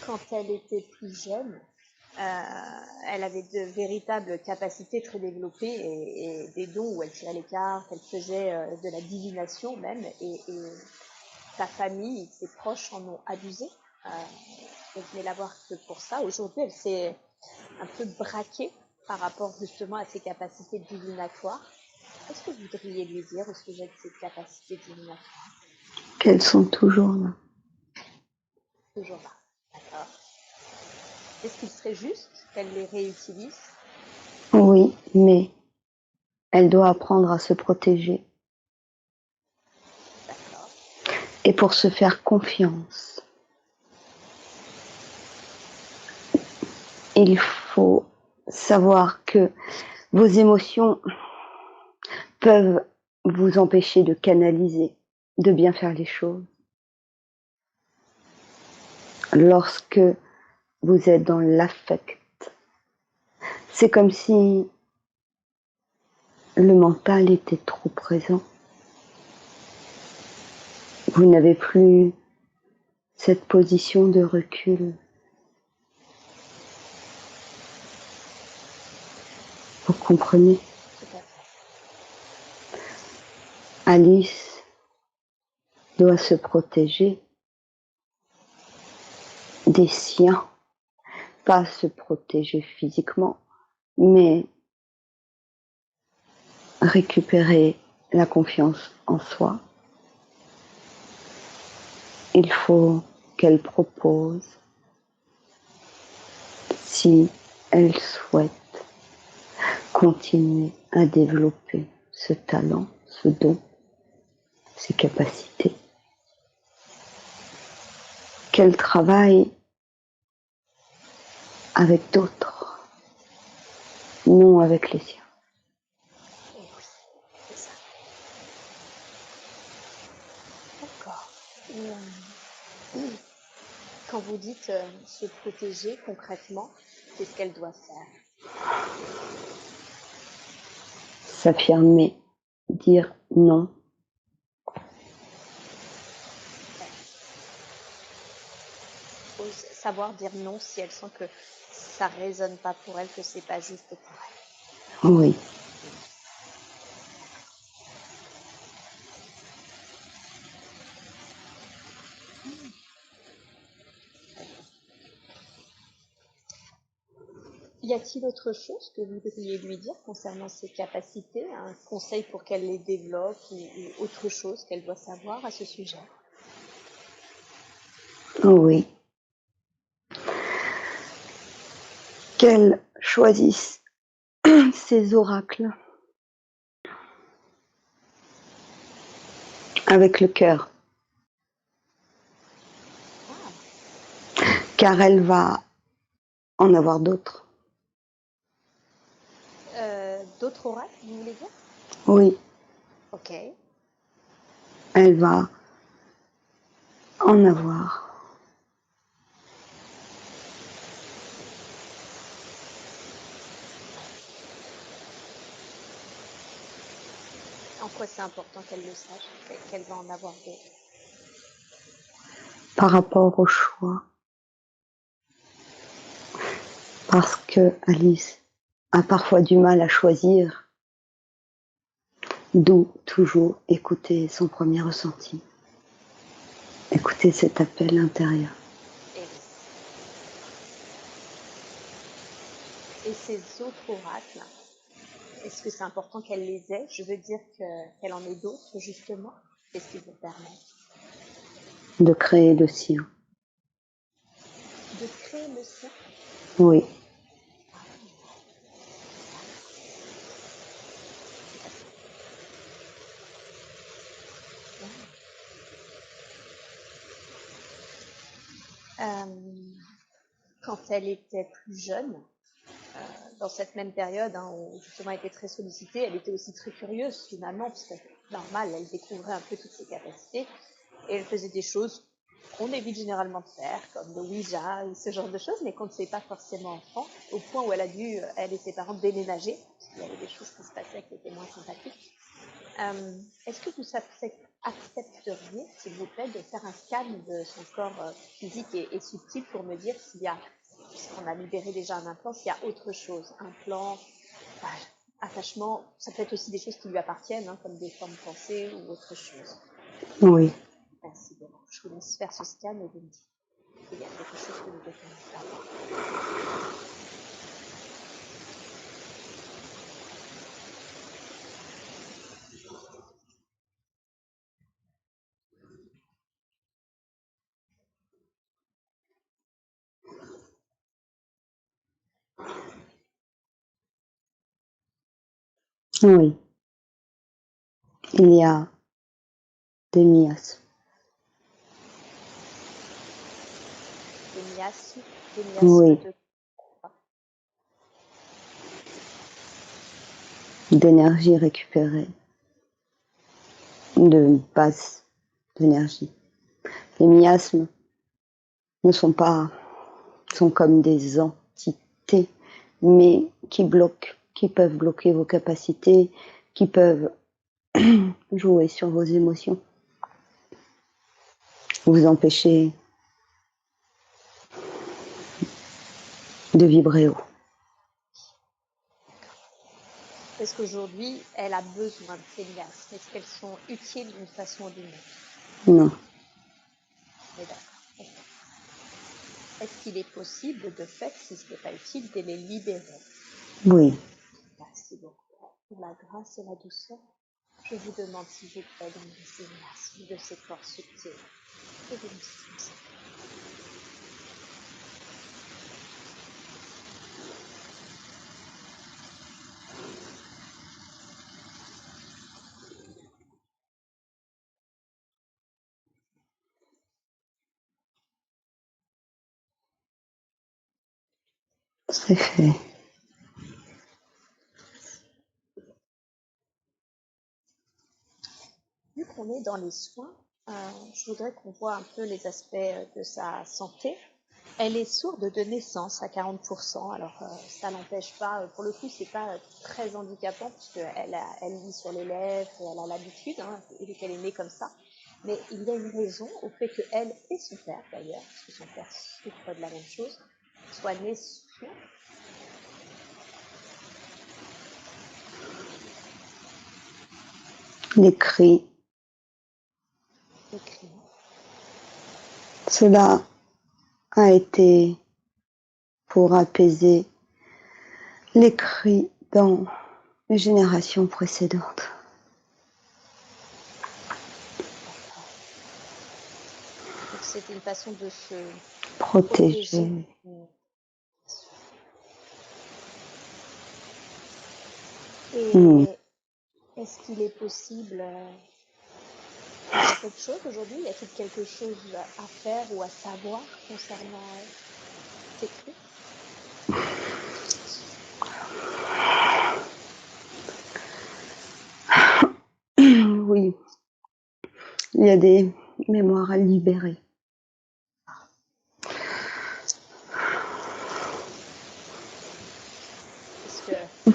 quand elle était plus jeune, elle avait de véritables capacités très développées et des dons où elle tirait les cartes, elle faisait de la divination même, et sa famille, ses proches en ont abusé. Elle venait la voir que pour ça. Aujourd'hui, elle s'est un peu braquée par rapport justement à ses capacités divinatoires. Qu'est-ce que vous voudriez lui dire au sujet de ses capacités divinatoires? Qu'elles sont toujours là. Toujours là, d'accord. Est-ce qu'il serait juste qu'elle les réutilise? Oui, mais elle doit apprendre à se protéger. D'accord. Et pour se faire confiance, il faut savoir que vos émotions peuvent vous empêcher de canaliser, de bien faire les choses. Lorsque vous êtes dans l'affect, c'est comme si le mental était trop présent. Vous n'avez plus cette position de recul. Vous comprenez? Tout à fait. Alice doit se protéger des siens, pas se protéger physiquement, mais récupérer la confiance en soi. Il faut qu'elle propose, si elle souhaite continuer à développer ce talent, ce don, ces capacités, qu'elle travaille avec d'autres, non avec les siens. Et oui, c'est ça. D'accord. Quand vous dites se protéger concrètement, qu'est-ce qu'elle doit faire? S'affirmer, dire non. Faut savoir dire non si elle sent que ça résonne pas pour elle, que c'est pas juste pour elle. Oui. Y a-t-il autre chose que vous voudriez lui dire concernant ses capacités, un conseil pour qu'elle les développe ou autre chose qu'elle doit savoir à ce sujet? Oui. Qu'elle choisisse ses oracles avec le cœur, car elle va en avoir d'autres. D'autres oracles, vous voulez dire? Oui, Ok. elle va en avoir. En quoi c'est important qu'elle le sache, qu'elle va en avoir d'autres? Par rapport au choix. Parce que Alice a parfois du mal à choisir, d'où toujours écouter son premier ressenti. Écouter cet appel intérieur. Et oui. Et ces autres oracles, est-ce que c'est important qu'elle les ait? Je veux dire qu'elle en ait d'autres, justement. Qu'est-ce qui vous permet De créer le sien. de créer le sien? Oui. Quand elle était plus jeune, dans cette même période où justement elle était très sollicitée, elle était aussi très curieuse finalement, parce que normal, elle découvrait un peu toutes ses capacités et elle faisait des choses qu'on évite généralement de faire, comme le Ouija ou ce genre de choses, mais qu'on ne sait pas forcément enfant, au point où elle a dû, elle et ses parents, déménager, parce qu'il y avait des choses qui se passaient qui étaient moins sympathiques. Est-ce que vous savez accepteriez, s'il vous plaît, de faire un scan de son corps physique et subtil pour me dire s'il y a, puisqu'on a libéré déjà un implant, s'il y a autre chose, un plan, attachement, ça peut être aussi des choses qui lui appartiennent, hein, comme des formes pensées ou autre chose. Oui. Merci beaucoup. Je vous laisse faire ce scan et vous me dites s'il y a quelque chose que vous devez savoir. Oui. Il y a des miasmes. Des miasmes Oui. D'énergie récupérée. De base d'énergie. Les miasmes ne sont pas, sont comme des entités, mais qui bloquent, qui peuvent bloquer vos capacités, qui peuvent jouer sur vos émotions, vous empêcher de vibrer haut. Est-ce qu'aujourd'hui, elle a besoin de ces miasmes? Est-ce qu'elles sont utiles d'une façon ou d'une autre? Non. Mais d'accord. Est-ce qu'il est possible, de fait, si ce n'est pas utile, de les libérer? Oui. Merci beaucoup. Pour la grâce et la douceur, je vous demande, s'il vous plaît, d'enlever ces miasmes de ces corps subtils. Et vous me dites comme ça. C'est fait. Vu qu'on est dans les soins, je voudrais qu'on voit un peu les aspects de sa santé. Elle est sourde de naissance à 40%, alors ça n'empêche pas, pour le coup c'est pas très handicapant puisqu'elle elle lit sur les lèvres, elle a l'habitude, hein, vu qu'elle est née comme ça. Mais il y a une raison au fait qu'elle et son père d'ailleurs, parce que son père souffre de la même chose, soient nés sourds. Les cris. Les cris. Cela a été pour apaiser les cris dans les générations précédentes. Donc c'est une façon de se Protéger. Et est-ce qu'il est possible, il y a quelque chose aujourd'hui, y a-t-il quelque chose à faire ou à savoir concernant ces cris? Oui, il y a des mémoires à libérer. Est-ce que tu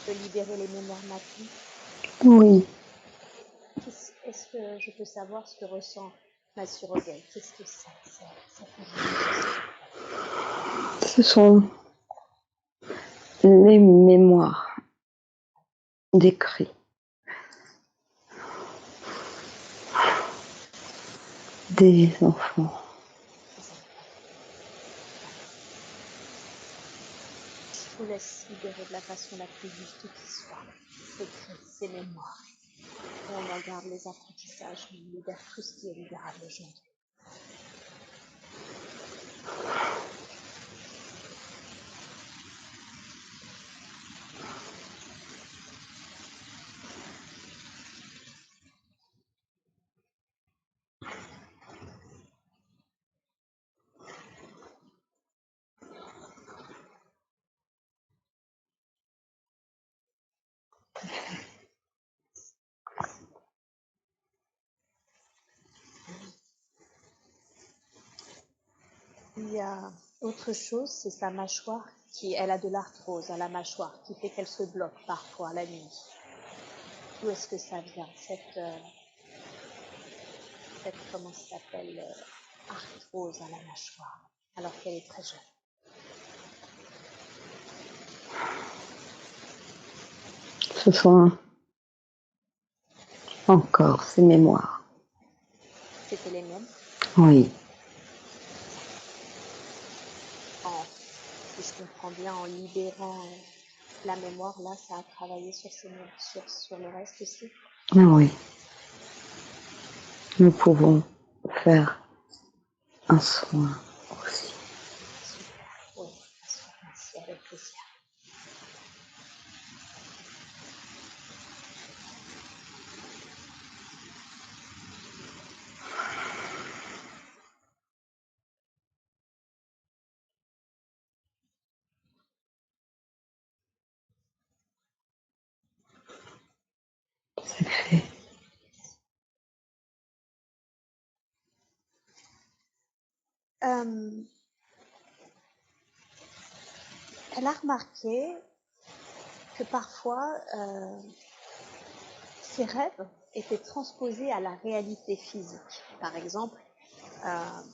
peux libérer les mémoires matines? Oui. Est-ce que je peux savoir ce que ressent ma surrogate? Qu'est-ce que c'est? Ce sont les mémoires des cris. Des enfants. Je vous laisse libérer de la façon la plus juste qui soit ces cris, ces mémoires. On en garde les apprentissages, mais on libère tout ce qui est libérable aujourd'hui. Il y a autre chose, c'est sa mâchoire, elle a de l'arthrose à la mâchoire, qui fait qu'elle se bloque parfois la nuit. D'où est-ce que ça vient, cette, comment ça s'appelle, arthrose à la mâchoire, alors qu'elle est très jeune. Ce sont encore ces mémoires. C'était les mêmes? Oui. Si je comprends bien, en libérant la mémoire, là, ça a travaillé sur le reste aussi? Oui. Nous pouvons faire un soin aussi. Super, oui, merci, avec plaisir. C'est fait. Elle a remarqué que parfois, ses rêves étaient transposés à la réalité physique. Par exemple,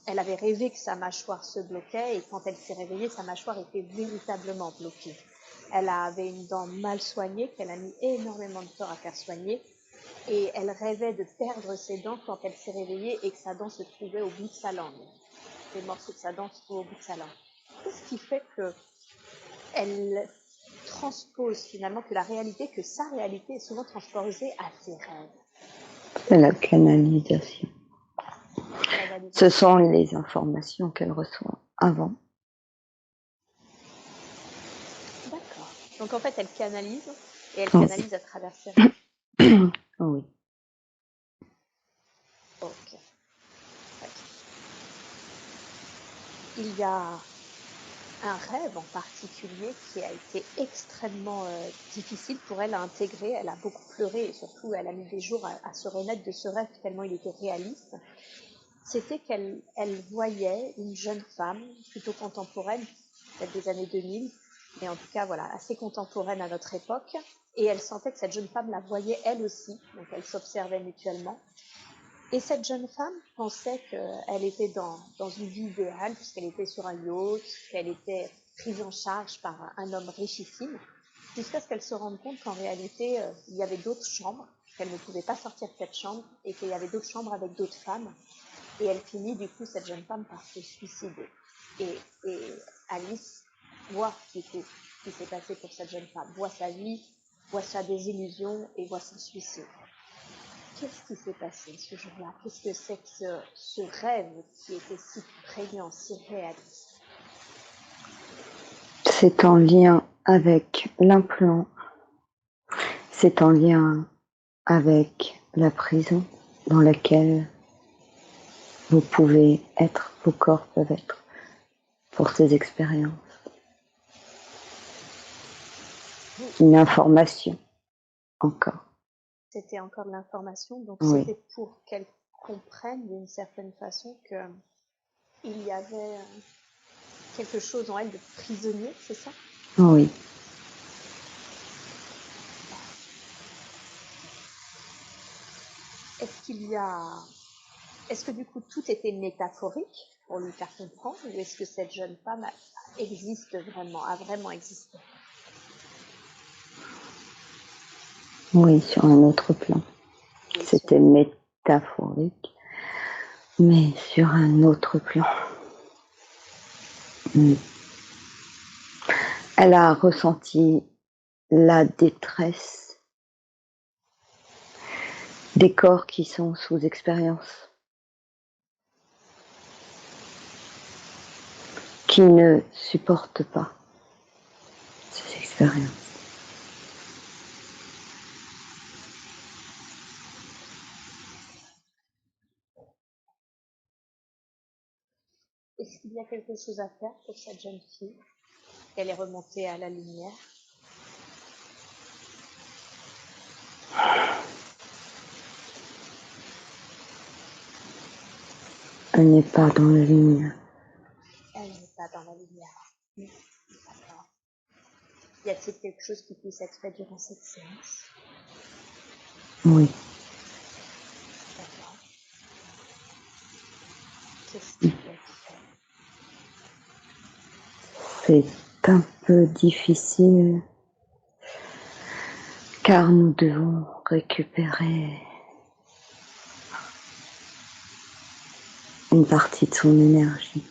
elle avait rêvé que sa mâchoire se bloquait et quand elle s'est réveillée, sa mâchoire était véritablement bloquée. Elle avait une dent mal soignée qu'elle a mis énormément de temps à faire soigner et elle rêvait de perdre ses dents quand elle s'est réveillée et que sa dent se trouvait au bout de sa langue. Les morceaux de sa dent se trouvaient au bout de sa langue. Qu'est-ce qui fait que elle transpose finalement que sa réalité est souvent transposée à ses rêves? C'est la canalisation. Ce sont les informations qu'elle reçoit avant. D'accord. Donc en fait, elle canalise et elle canalise à travers ses rêves. Oui. Ok. Il y a un rêve en particulier qui a été extrêmement difficile pour elle à intégrer. Elle a beaucoup pleuré et surtout elle a mis des jours à se remettre de ce rêve tellement il était réaliste. C'était qu'elle voyait une jeune femme plutôt contemporaine, peut-être des années 2000, mais en tout cas voilà, assez contemporaine à notre époque. Et elle sentait que cette jeune femme la voyait elle aussi, donc elles s'observaient mutuellement. Et cette jeune femme pensait qu'elle était dans une vie idéale, puisqu'elle était sur un yacht, qu'elle était prise en charge par un homme richissime, jusqu'à ce qu'elle se rende compte qu'en réalité, il y avait d'autres chambres, qu'elle ne pouvait pas sortir de cette chambre, et qu'il y avait d'autres chambres avec d'autres femmes. Et elle finit, du coup, cette jeune femme, par se suicider. Et Alice voit, du coup, ce qui s'est passé pour cette jeune femme, voit sa vie, voit sa désillusion et voit son suicide. Qu'est-ce qui s'est passé ce jour-là? Qu'est-ce que c'est que ce rêve qui était si prégnant, si réaliste? C'est en lien avec l'implant. C'est en lien avec la prison dans laquelle vous pouvez être, vos corps peuvent être pour ces expériences. Une information encore. C'était encore de l'information, donc Oui. c'était pour qu'elle comprenne d'une certaine façon qu'il y avait quelque chose en elle de prisonnier, c'est ça? Oui. Est-ce que du coup tout était métaphorique pour lui faire comprendre, ou est-ce que cette jeune femme existe vraiment, a vraiment existé? Oui, sur un autre plan. Oui, c'était métaphorique, mais sur un autre plan. Elle a ressenti la détresse des corps qui sont sous expérience, qui ne supportent pas ces expériences. Est-ce qu'il y a quelque chose à faire pour cette jeune fille, qu'elle est remontée à la lumière? Elle n'est pas dans la lumière. Elle n'est pas dans la lumière. D'accord. Y a-t-il quelque chose qui puisse être fait durant cette séance? Oui. D'accord. C'est un peu difficile car nous devons récupérer une partie de son énergie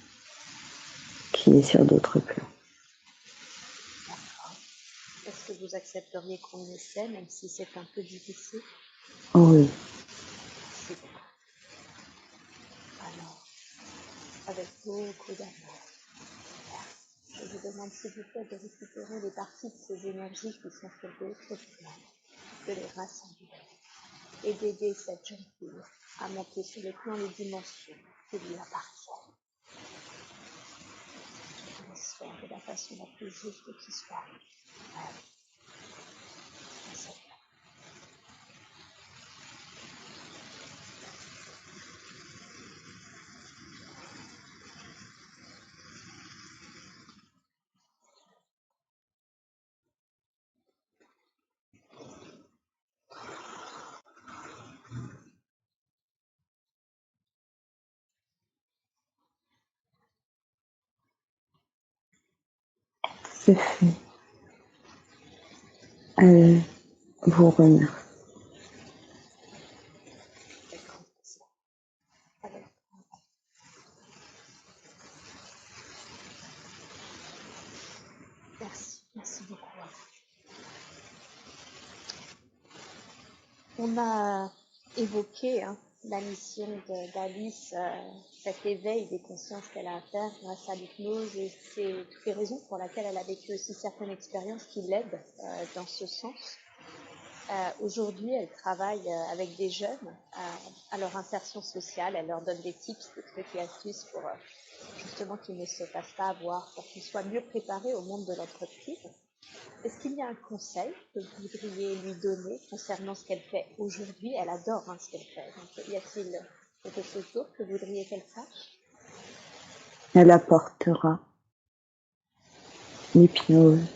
qui est sur d'autres plans. D'accord. Est-ce que vous accepteriez qu'on essaie, même si c'est un peu difficile? Oui. Super. Alors, avec beaucoup d'amour, je vous demande s'il vous plaît de récupérer les parties de ces énergies qui sont sur d'autres plans, de les rassembler et d'aider cette jeune fille à monter sur le plan des dimensions qui lui appartiennent. Je laisse faire de la façon la plus juste qui soit. C'est fait. Elle vous remercie. Merci beaucoup. On a évoqué la mission d'Alice, cet éveil des consciences qu'elle a à faire grâce à l'hypnose, et c'est toutes les raisons pour lesquelles elle a vécu aussi certaines expériences qui l'aident dans ce sens. Aujourd'hui, elle travaille avec des jeunes à leur insertion sociale. Elle leur donne des tips, des trucs et astuces pour justement qu'ils ne se fassent pas avoir, pour qu'ils soient mieux préparés au monde de l'entreprise. Est-ce qu'il y a un conseil que vous voudriez lui donner concernant ce qu'elle fait aujourd'hui? Elle adore ce qu'elle fait. Donc, y a-t-il quelque chose d'autre que vous voudriez qu'elle sache? Elle apportera l'hypnose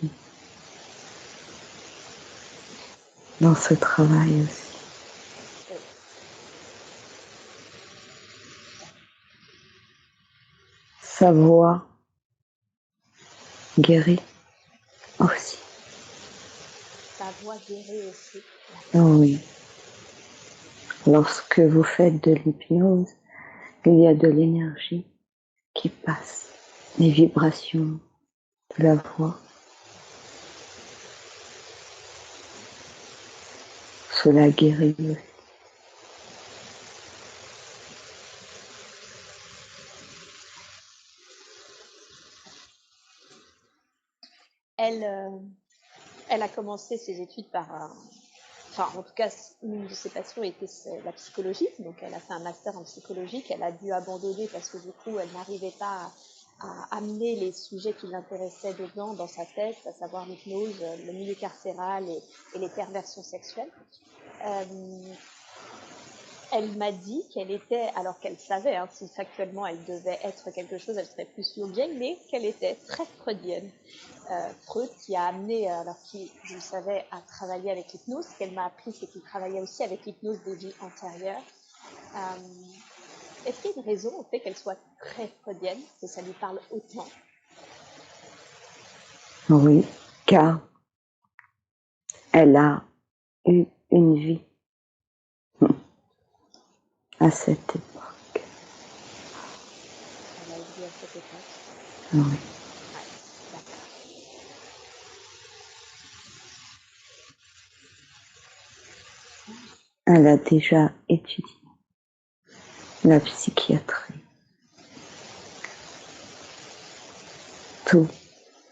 dans ce travail aussi. Oui. Sa voix guérit aussi. Sa voix guérit aussi. Oui. Lorsque vous faites de l'hypnose, il y a de l'énergie qui passe, les vibrations de la voix. Cela guérit aussi. Elle a commencé ses études par enfin, en tout cas, une de ses passions était la psychologie. Donc, elle a fait un master en psychologie qu'elle a dû abandonner parce que du coup, elle n'arrivait pas à amener les sujets qui l'intéressaient dedans dans sa tête, à savoir l'hypnose, le milieu carcéral et les perversions sexuelles. Elle m'a dit qu'elle était, alors qu'elle savait, si factuellement elle devait être quelque chose, elle serait plus jungienne, mais qu'elle était très freudienne. Freud qui a amené, alors qui, je le savais, a travaillé avec l'hypnose. Ce qu'elle m'a appris, c'est qu'il travaillait aussi avec l'hypnose des vies antérieures. Est-ce qu'il y a une raison au fait qu'elle soit très freudienne, que ça lui parle autant? Oui, car elle a eu une vie à cette époque. Elle a eu à cette époque. Oui. Ouais, d'accord. Elle a déjà étudié la psychiatrie. Tout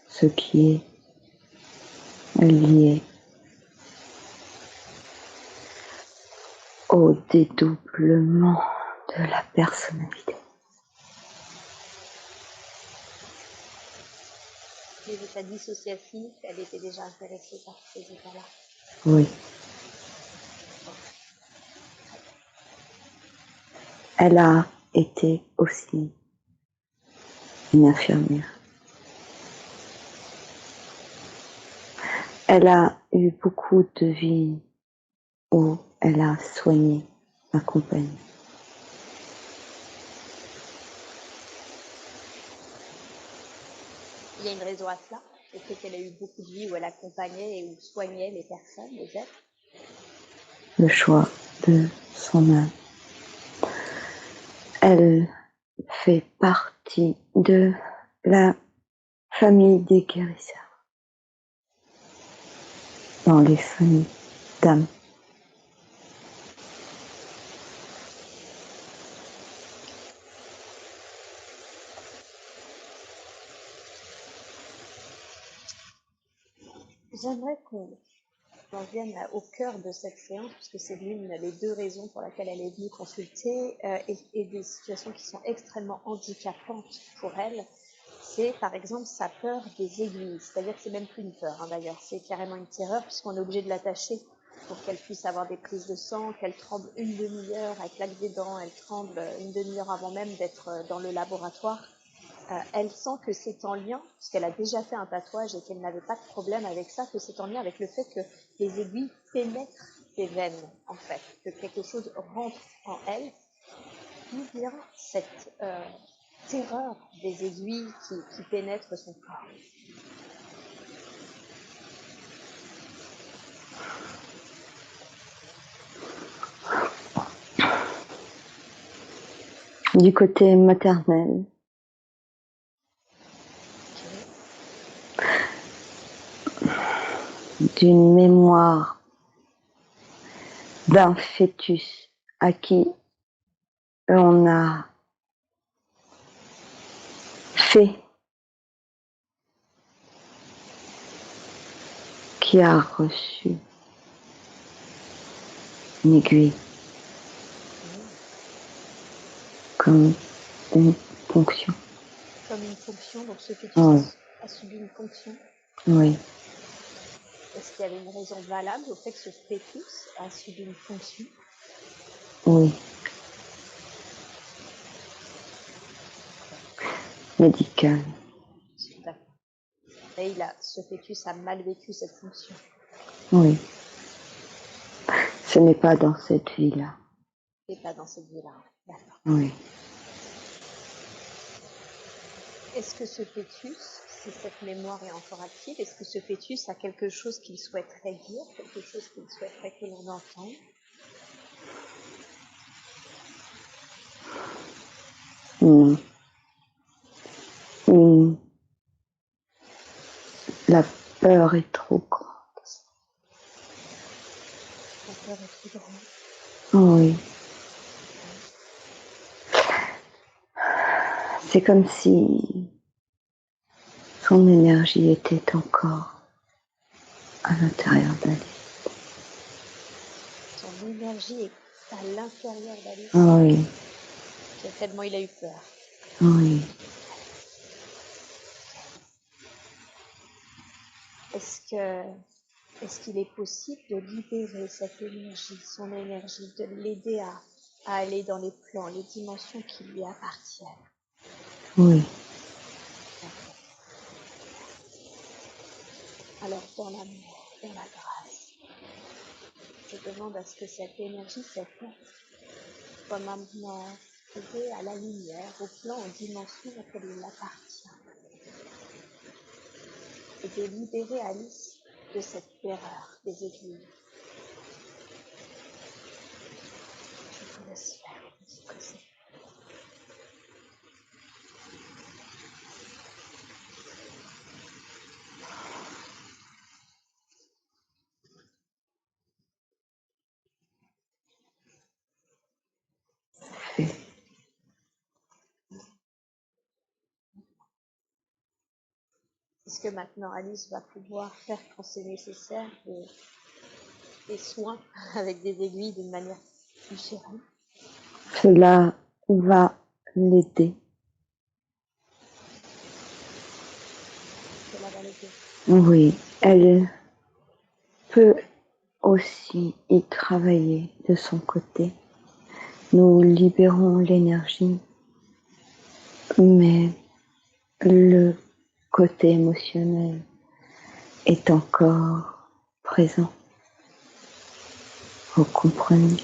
ce qui est lié au dédoublement de la personnalité. Les états dissociatifs, elle était déjà intéressée par ces états-là. Oui. Elle a été aussi une infirmière. Elle a eu beaucoup de vies où elle a soigné, accompagné. Il y a une raison à cela, le fait qu'elle a eu beaucoup de vies où elle accompagnait et où soignait les personnes, les êtres. Le choix de son âme. Elle fait partie de la famille des guérisseurs. Dans les familles d'âmes. J'aimerais qu'on vienne au cœur de cette séance, puisque c'est l'une des deux raisons pour lesquelles elle est venue consulter, et des situations qui sont extrêmement handicapantes pour elle. C'est par exemple sa peur des aiguilles, c'est-à-dire que c'est même plus une peur, d'ailleurs, c'est carrément une terreur, puisqu'on est obligé de l'attacher pour qu'elle puisse avoir des prises de sang, qu'elle tremble une demi-heure, elle claque des dents, elle tremble une demi-heure avant même d'être dans le laboratoire. Elle sent que c'est en lien, puisqu'elle a déjà fait un tatouage et qu'elle n'avait pas de problème avec ça, que c'est en lien avec le fait que les aiguilles pénètrent ses veines, en fait, que quelque chose rentre en elle. D'où vient cette terreur des aiguilles qui pénètrent son corps? Du côté maternel. D'une mémoire d'un fœtus à qui on a fait, qui a reçu une aiguille comme une ponction. Comme une ponction, donc ce fœtus Oui. a subi une ponction. Oui. Est-ce qu'il y avait une raison valable au fait que ce fœtus a subi une ponction? Oui. Médical. Tout à fait. Et ce fœtus a mal vécu cette fonction. Oui. Ce n'est pas dans cette vie-là. Et pas dans cette vie-là. D'accord. Oui. Est-ce que ce fœtus, si cette mémoire est encore active, est-ce que ce fœtus a quelque chose qu'il souhaiterait dire, quelque chose qu'il souhaiterait que l'on entende? La peur est trop grande. La peur est trop grande. Oui. C'est comme si son énergie était encore à l'intérieur d'Alice. Son énergie est à l'intérieur d'Alice. Oui. Tellement il a eu peur. Oui. Est-ce qu'il est possible de libérer cette énergie, son énergie, de l'aider à aller dans les plans, les dimensions qui lui appartiennent? Oui. Alors, dans l'amour, dans la grâce, je demande à ce que cette énergie, cette être, soit maintenant aidée à la lumière, au plan, aux dimensions auxquelles il appartient. Et de libérer Alice de cette terreur des aiguilles. Je vous laisse faire ce que c'est. Est-ce que maintenant Alice va pouvoir faire quand c'est nécessaire des soins avec des aiguilles d'une manière plus sereine? Cela va l'aider. Cela va l'aider. Oui, elle peut aussi y travailler de son côté. Nous libérons l'énergie, mais le côté émotionnel est encore présent. Vous comprenez?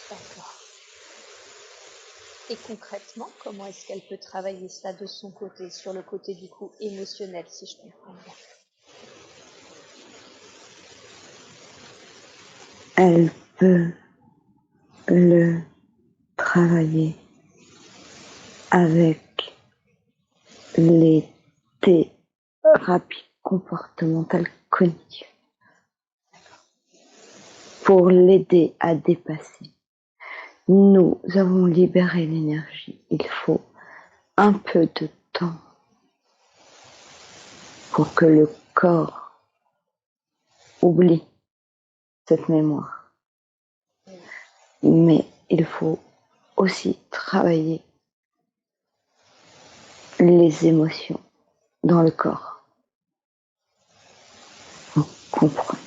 D'accord. Et concrètement, comment est-ce qu'elle peut travailler ça de son côté, sur le côté du coup émotionnel, si je comprends bien? Elle peut le travailler avec les thérapies comportementales cognitives pour l'aider à dépasser. Nous avons libéré l'énergie. Il faut un peu de temps pour que le corps oublie cette mémoire. Mais il faut aussi travailler les émotions dans le corps. Vous comprenez?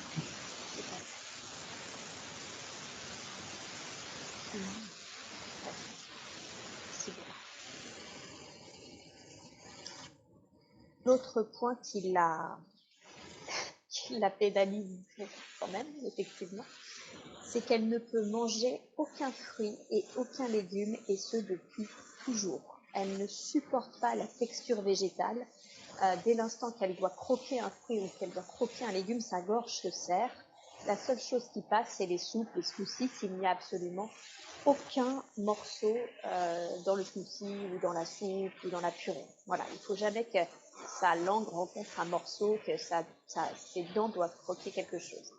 L'autre point qui la pénalise quand même, effectivement, c'est qu'elle ne peut manger aucun fruit et aucun légume, et ce depuis toujours. Elle ne supporte pas la texture végétale. Dès l'instant qu'elle doit croquer un fruit ou qu'elle doit croquer un légume, sa gorge se serre. La seule chose qui passe, c'est les soupes, les smoothies. Il n'y a absolument aucun morceau dans le smoothie ou dans la soupe ou dans la purée. Voilà, il ne faut jamais que sa langue rencontre un morceau, que ses dents doivent croquer quelque chose.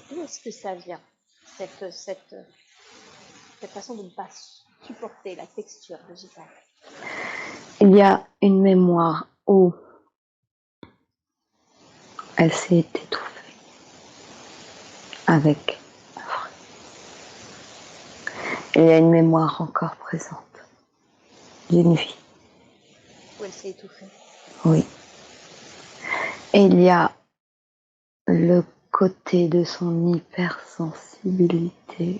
D'où est-ce que ça vient, cette façon de ne pas supporter la texture végétale? Il y a une mémoire où elle s'est étouffée avec un fruit. Il y a une mémoire encore présente d'une vie. Où elle s'est étouffée. Oui. Et il y a le côté de son hypersensibilité.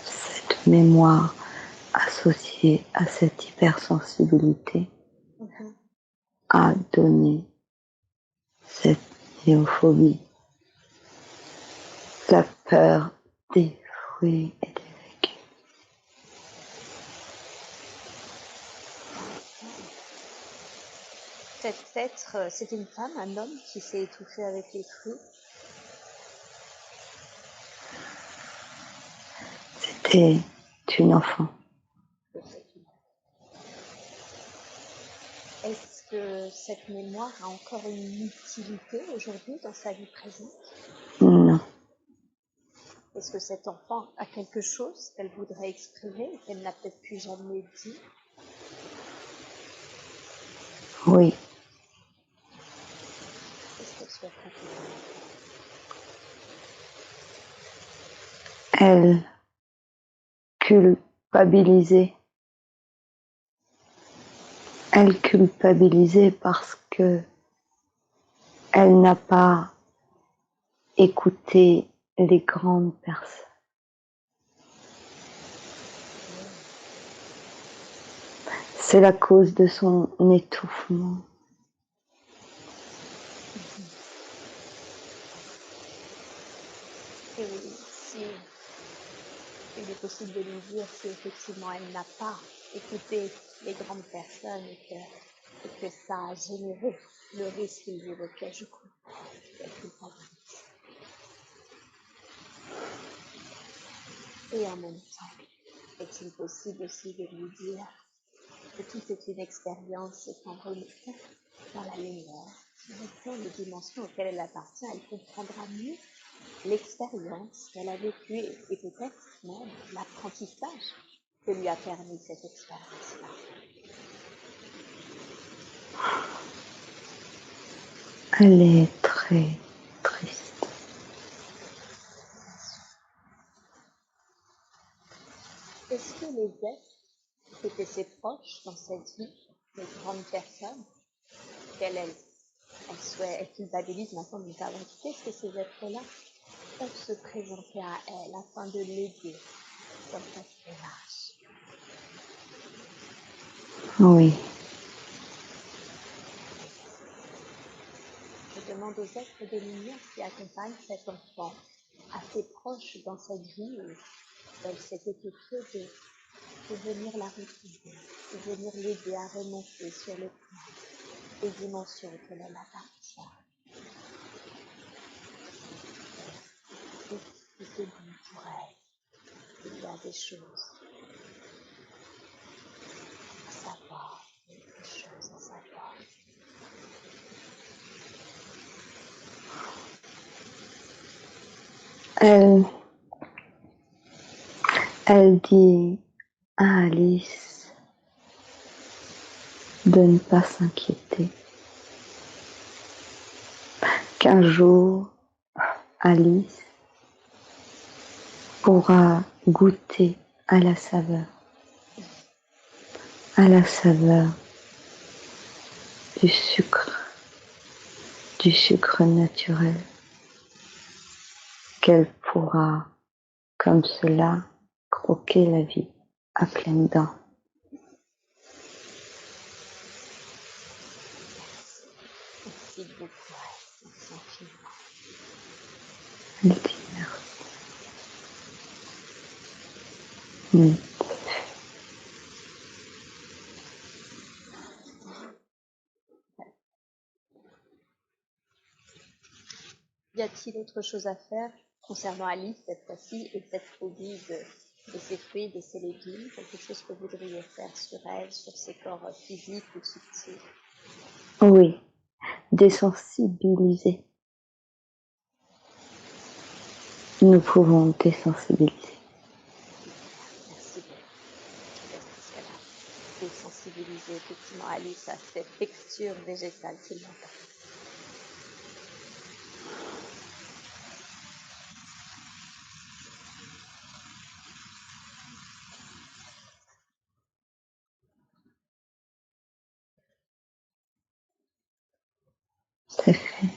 Cette mémoire associée à cette hypersensibilité a donné cette néophobie, la peur des fruits et des légumes. Cet être, c'est une femme, un homme qui s'est étouffé avec les fruits. C'était une enfant. Est-ce que cette mémoire a encore une utilité aujourd'hui dans sa vie présente? Non. Est-ce que cet enfant a quelque chose qu'elle voudrait exprimer et qu'elle n'a peut-être plus jamais dit? Oui. Qu'est-ce qu'elle souhaite raconter? Elle culpabilisait. Elle culpabilisait parce que elle n'a pas écouté les grandes personnes. C'est la cause de son étouffement. Et oui, si il est possible de lui dire si effectivement elle n'a pas écouté les grandes personnes et que ça a généré le risque qu'il évoquait, je crois. Et en même temps, est-il possible aussi de lui dire que tout est une expérience et qu'en remettant dans la lumière, sur le plan de dimensions auxquelles elle appartient, elle comprendra mieux l'expérience qu'elle a vécue et peut-être même l'apprentissage que lui a permis cette expérience-là. Elle est très triste. Est-ce que les êtres qui étaient ses proches dans cette vie, les grandes personnes, qu'elle elle culpabilise maintenant de ne pas avoir quitté, est-ce que ces êtres-là peuvent se présenter à elle afin de l'aider dans cette démarche? Oui. Je demande aux êtres de lumière qui accompagnent cet enfant assez proche dans cette vie, elle s'était équipée de venir la retrouver, de venir l'aider à remonter sur le plan des dimensions auxquelles elle appartient. Et c'est bon pour elle. Il y a des choses à savoir, des choses à savoir. Elle dit à Alice de ne pas s'inquiéter, qu'un jour Alice pourra goûter à la saveur du sucre naturel, qu'elle pourra, comme cela, croquer la vie à pleines dents. Merci beaucoup, merci infiniment. Elle dit merci. Y a-t-il autre chose à faire concernant Alice cette fois-ci et cette phobie de ces fruits, de ces légumes, quelque chose que vous voudriez faire sur elle, sur ses corps physiques ou subtils? Oui, désensibiliser. Nous pouvons désensibiliser. Merci beaucoup. Désensibiliser effectivement Alice à cette texture végétale qu'il n'entend. C'est fait.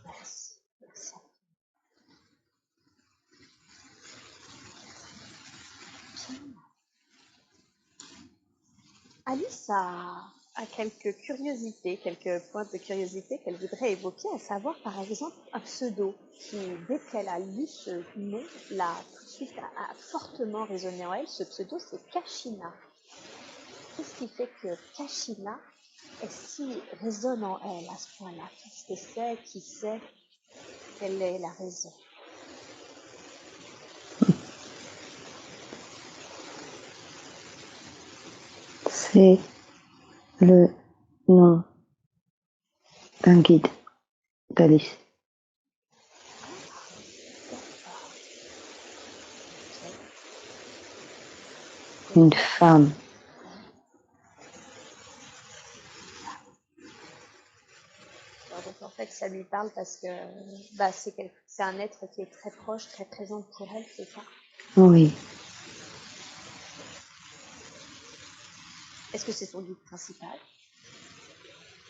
Merci. Merci. Alice a quelques curiosités, quelques points de curiosité qu'elle voudrait évoquer, à savoir par exemple un pseudo qui, dès qu'elle a lu ce nom, l'a tout de suite a fortement résonné en elle. Ce pseudo, c'est Kachina. Qu'est-ce qui fait que Kachina est si résonne en elle à ce point-là? Qu'est-ce que c'est? Qui sait? Quelle est la raison? C'est le nom d'un guide d'Alice. Une femme. Donc en fait, ça lui parle parce que c'est un être qui est très proche, très présent pour elle, c'est ça? Oui. Est-ce que c'est son guide principal?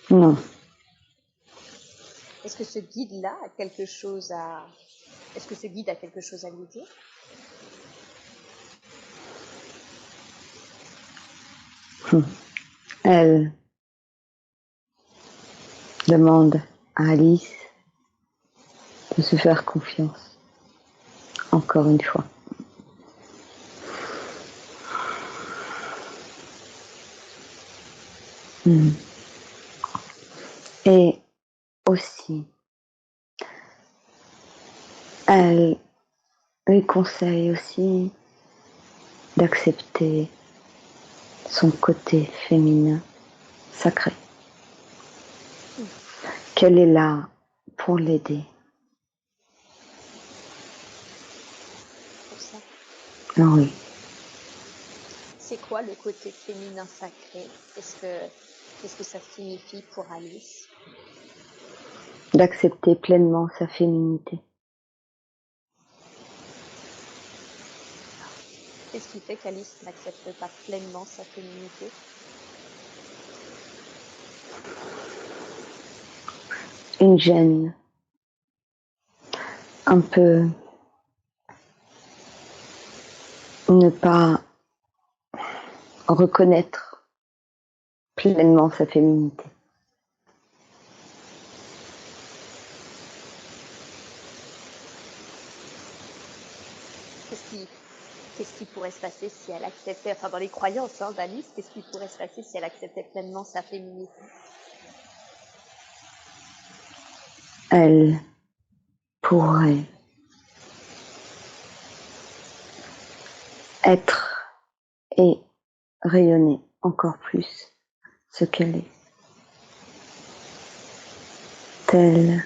Non. Est-ce que ce guide-là a quelque chose à... Est-ce que ce guide a quelque chose à lui dire? Elle demande à Alice de se faire confiance. Encore une fois. Et aussi, elle lui conseille aussi d'accepter son côté féminin sacré. Qu'elle est là pour l'aider. Pour ça. Oui. C'est quoi le côté féminin sacré? Qu'est-ce que ça signifie pour Alice? D'accepter pleinement sa féminité. Qu'est-ce qui fait qu'Alice n'accepte pas pleinement sa féminité? Une gêne. Un peu ne pas reconnaître pleinement sa féminité. Qu'est-ce qui pourrait se passer si elle acceptait, enfin dans les croyances d'Alice, qu'est-ce qui pourrait se passer si elle acceptait pleinement sa féminité? Elle pourrait être et rayonner encore plus ce qu'elle est, telle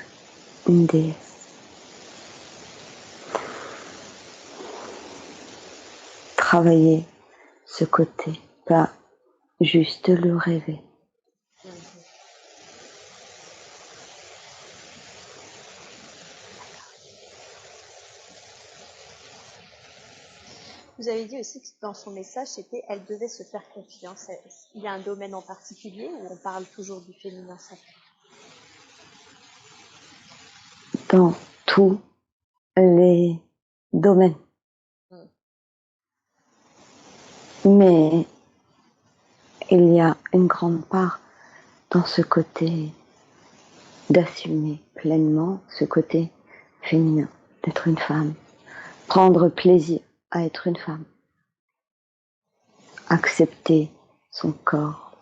une déesse. Travailler ce côté, pas juste le rêver. Vous avez dit aussi que dans son message, c'était elle devait se faire confiance. Il y a un domaine en particulier où on parle toujours du féminin sacré? Dans tous les domaines. Mais il y a une grande part dans ce côté d'assumer pleinement ce côté féminin, d'être une femme, prendre plaisir à être une femme, accepter son corps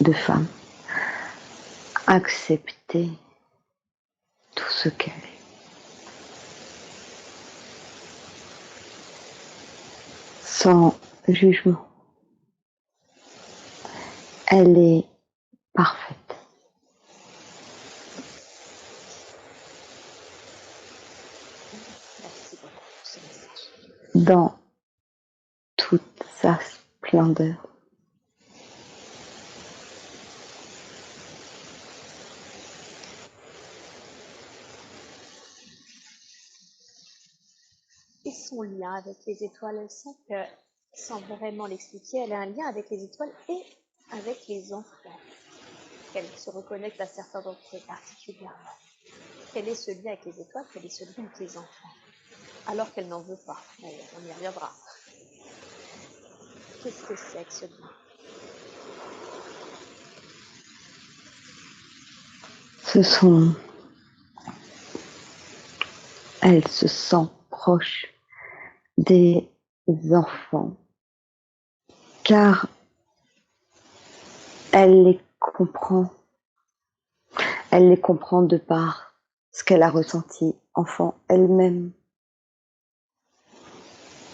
de femme, accepter tout ce qu'elle est. Sans jugement. Elle est parfaite. Merci beaucoup pour ce message. Dans toute sa splendeur. Et son lien avec les étoiles, elle sent que, sans vraiment l'expliquer, elle a un lien avec les étoiles et avec les enfants. Qu'elle se reconnecte à certains d'entre eux particulièrement. Quel est ce lien avec les étoiles? Quel est ce lien avec les enfants? Alors qu'elle n'en veut pas. D'ailleurs, on y reviendra. Qu'est-ce que c'est que ce lien? Ce sont... Elle se sent proche des enfants, car elle les comprend. Elle les comprend de par ce qu'elle a ressenti enfant elle-même,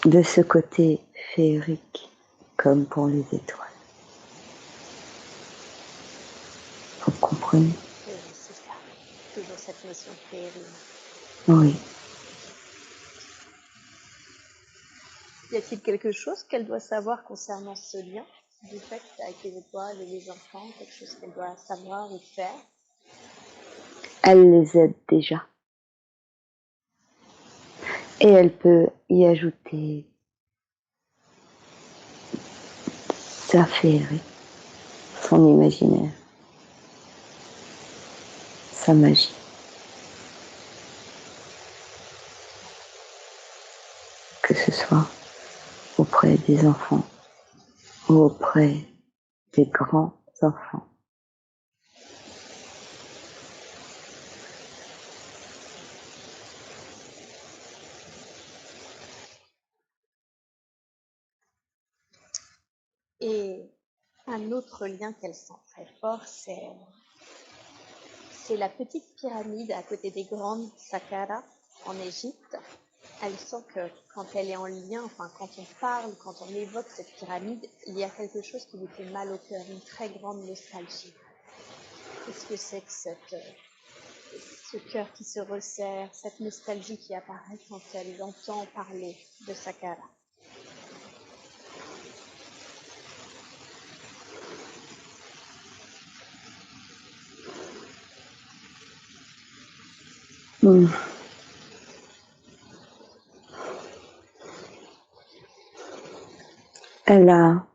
de ce côté féerique, comme pour les étoiles. Vous comprenez? Oui, c'est ça. Toujours cette notion de féerie. Oui. Y a-t-il quelque chose qu'elle doit savoir concernant ce lien du fait avec les étoiles et les enfants? Quelque chose qu'elle doit savoir ou faire? Elle les aide déjà. Et elle peut y ajouter sa féerie, son imaginaire, sa magie. Que ce soit auprès des enfants ou auprès des grands enfants. Et un autre lien qu'elle sent très fort, c'est la petite pyramide à côté des grandes Saqqara en Égypte. Elle sent que quand elle est en lien, enfin quand on parle, quand on évoque cette pyramide, il y a quelque chose qui lui fait mal au cœur, une très grande nostalgie. Qu'est-ce que c'est que ce cœur qui se resserre, cette nostalgie qui apparaît quand elle entend parler de Saqqara? Elle a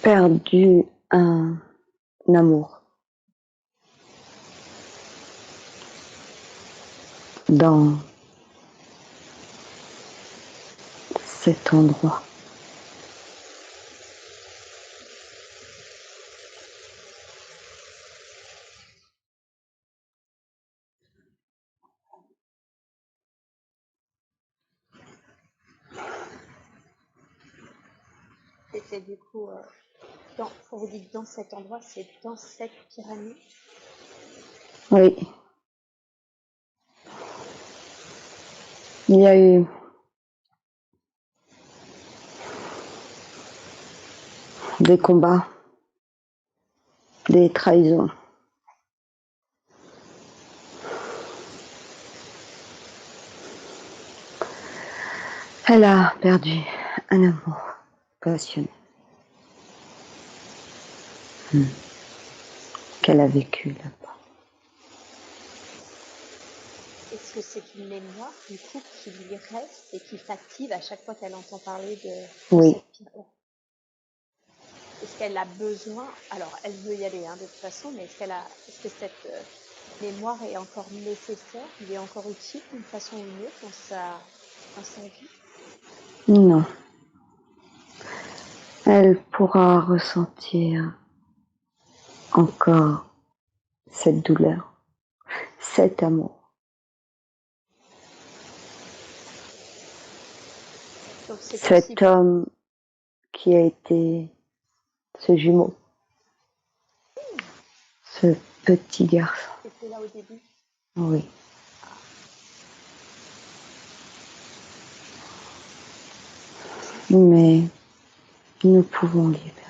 perdu un amour dans cet endroit. C'était du coup, quand vous dites dans cet endroit, c'est dans cette pyramide? Oui. Il y a eu des combats, des trahisons. Elle a perdu un amour passionné qu'elle a vécu là-bas. Est-ce que c'est une mémoire du coup qui lui reste et qui s'active à chaque fois qu'elle entend parler de Oui. cette pyramide? Est-ce qu'elle a besoin, alors elle veut y aller de toute façon, mais est-ce que cette mémoire est encore nécessaire, il est encore utile d'une façon ou d'une autre dans sa vie? Non. Elle pourra ressentir encore cette douleur, cet amour. Donc c'est cet homme qui a été ce jumeau, ce petit garçon. qui était là au début. Oui. Mais nous pouvons libérer.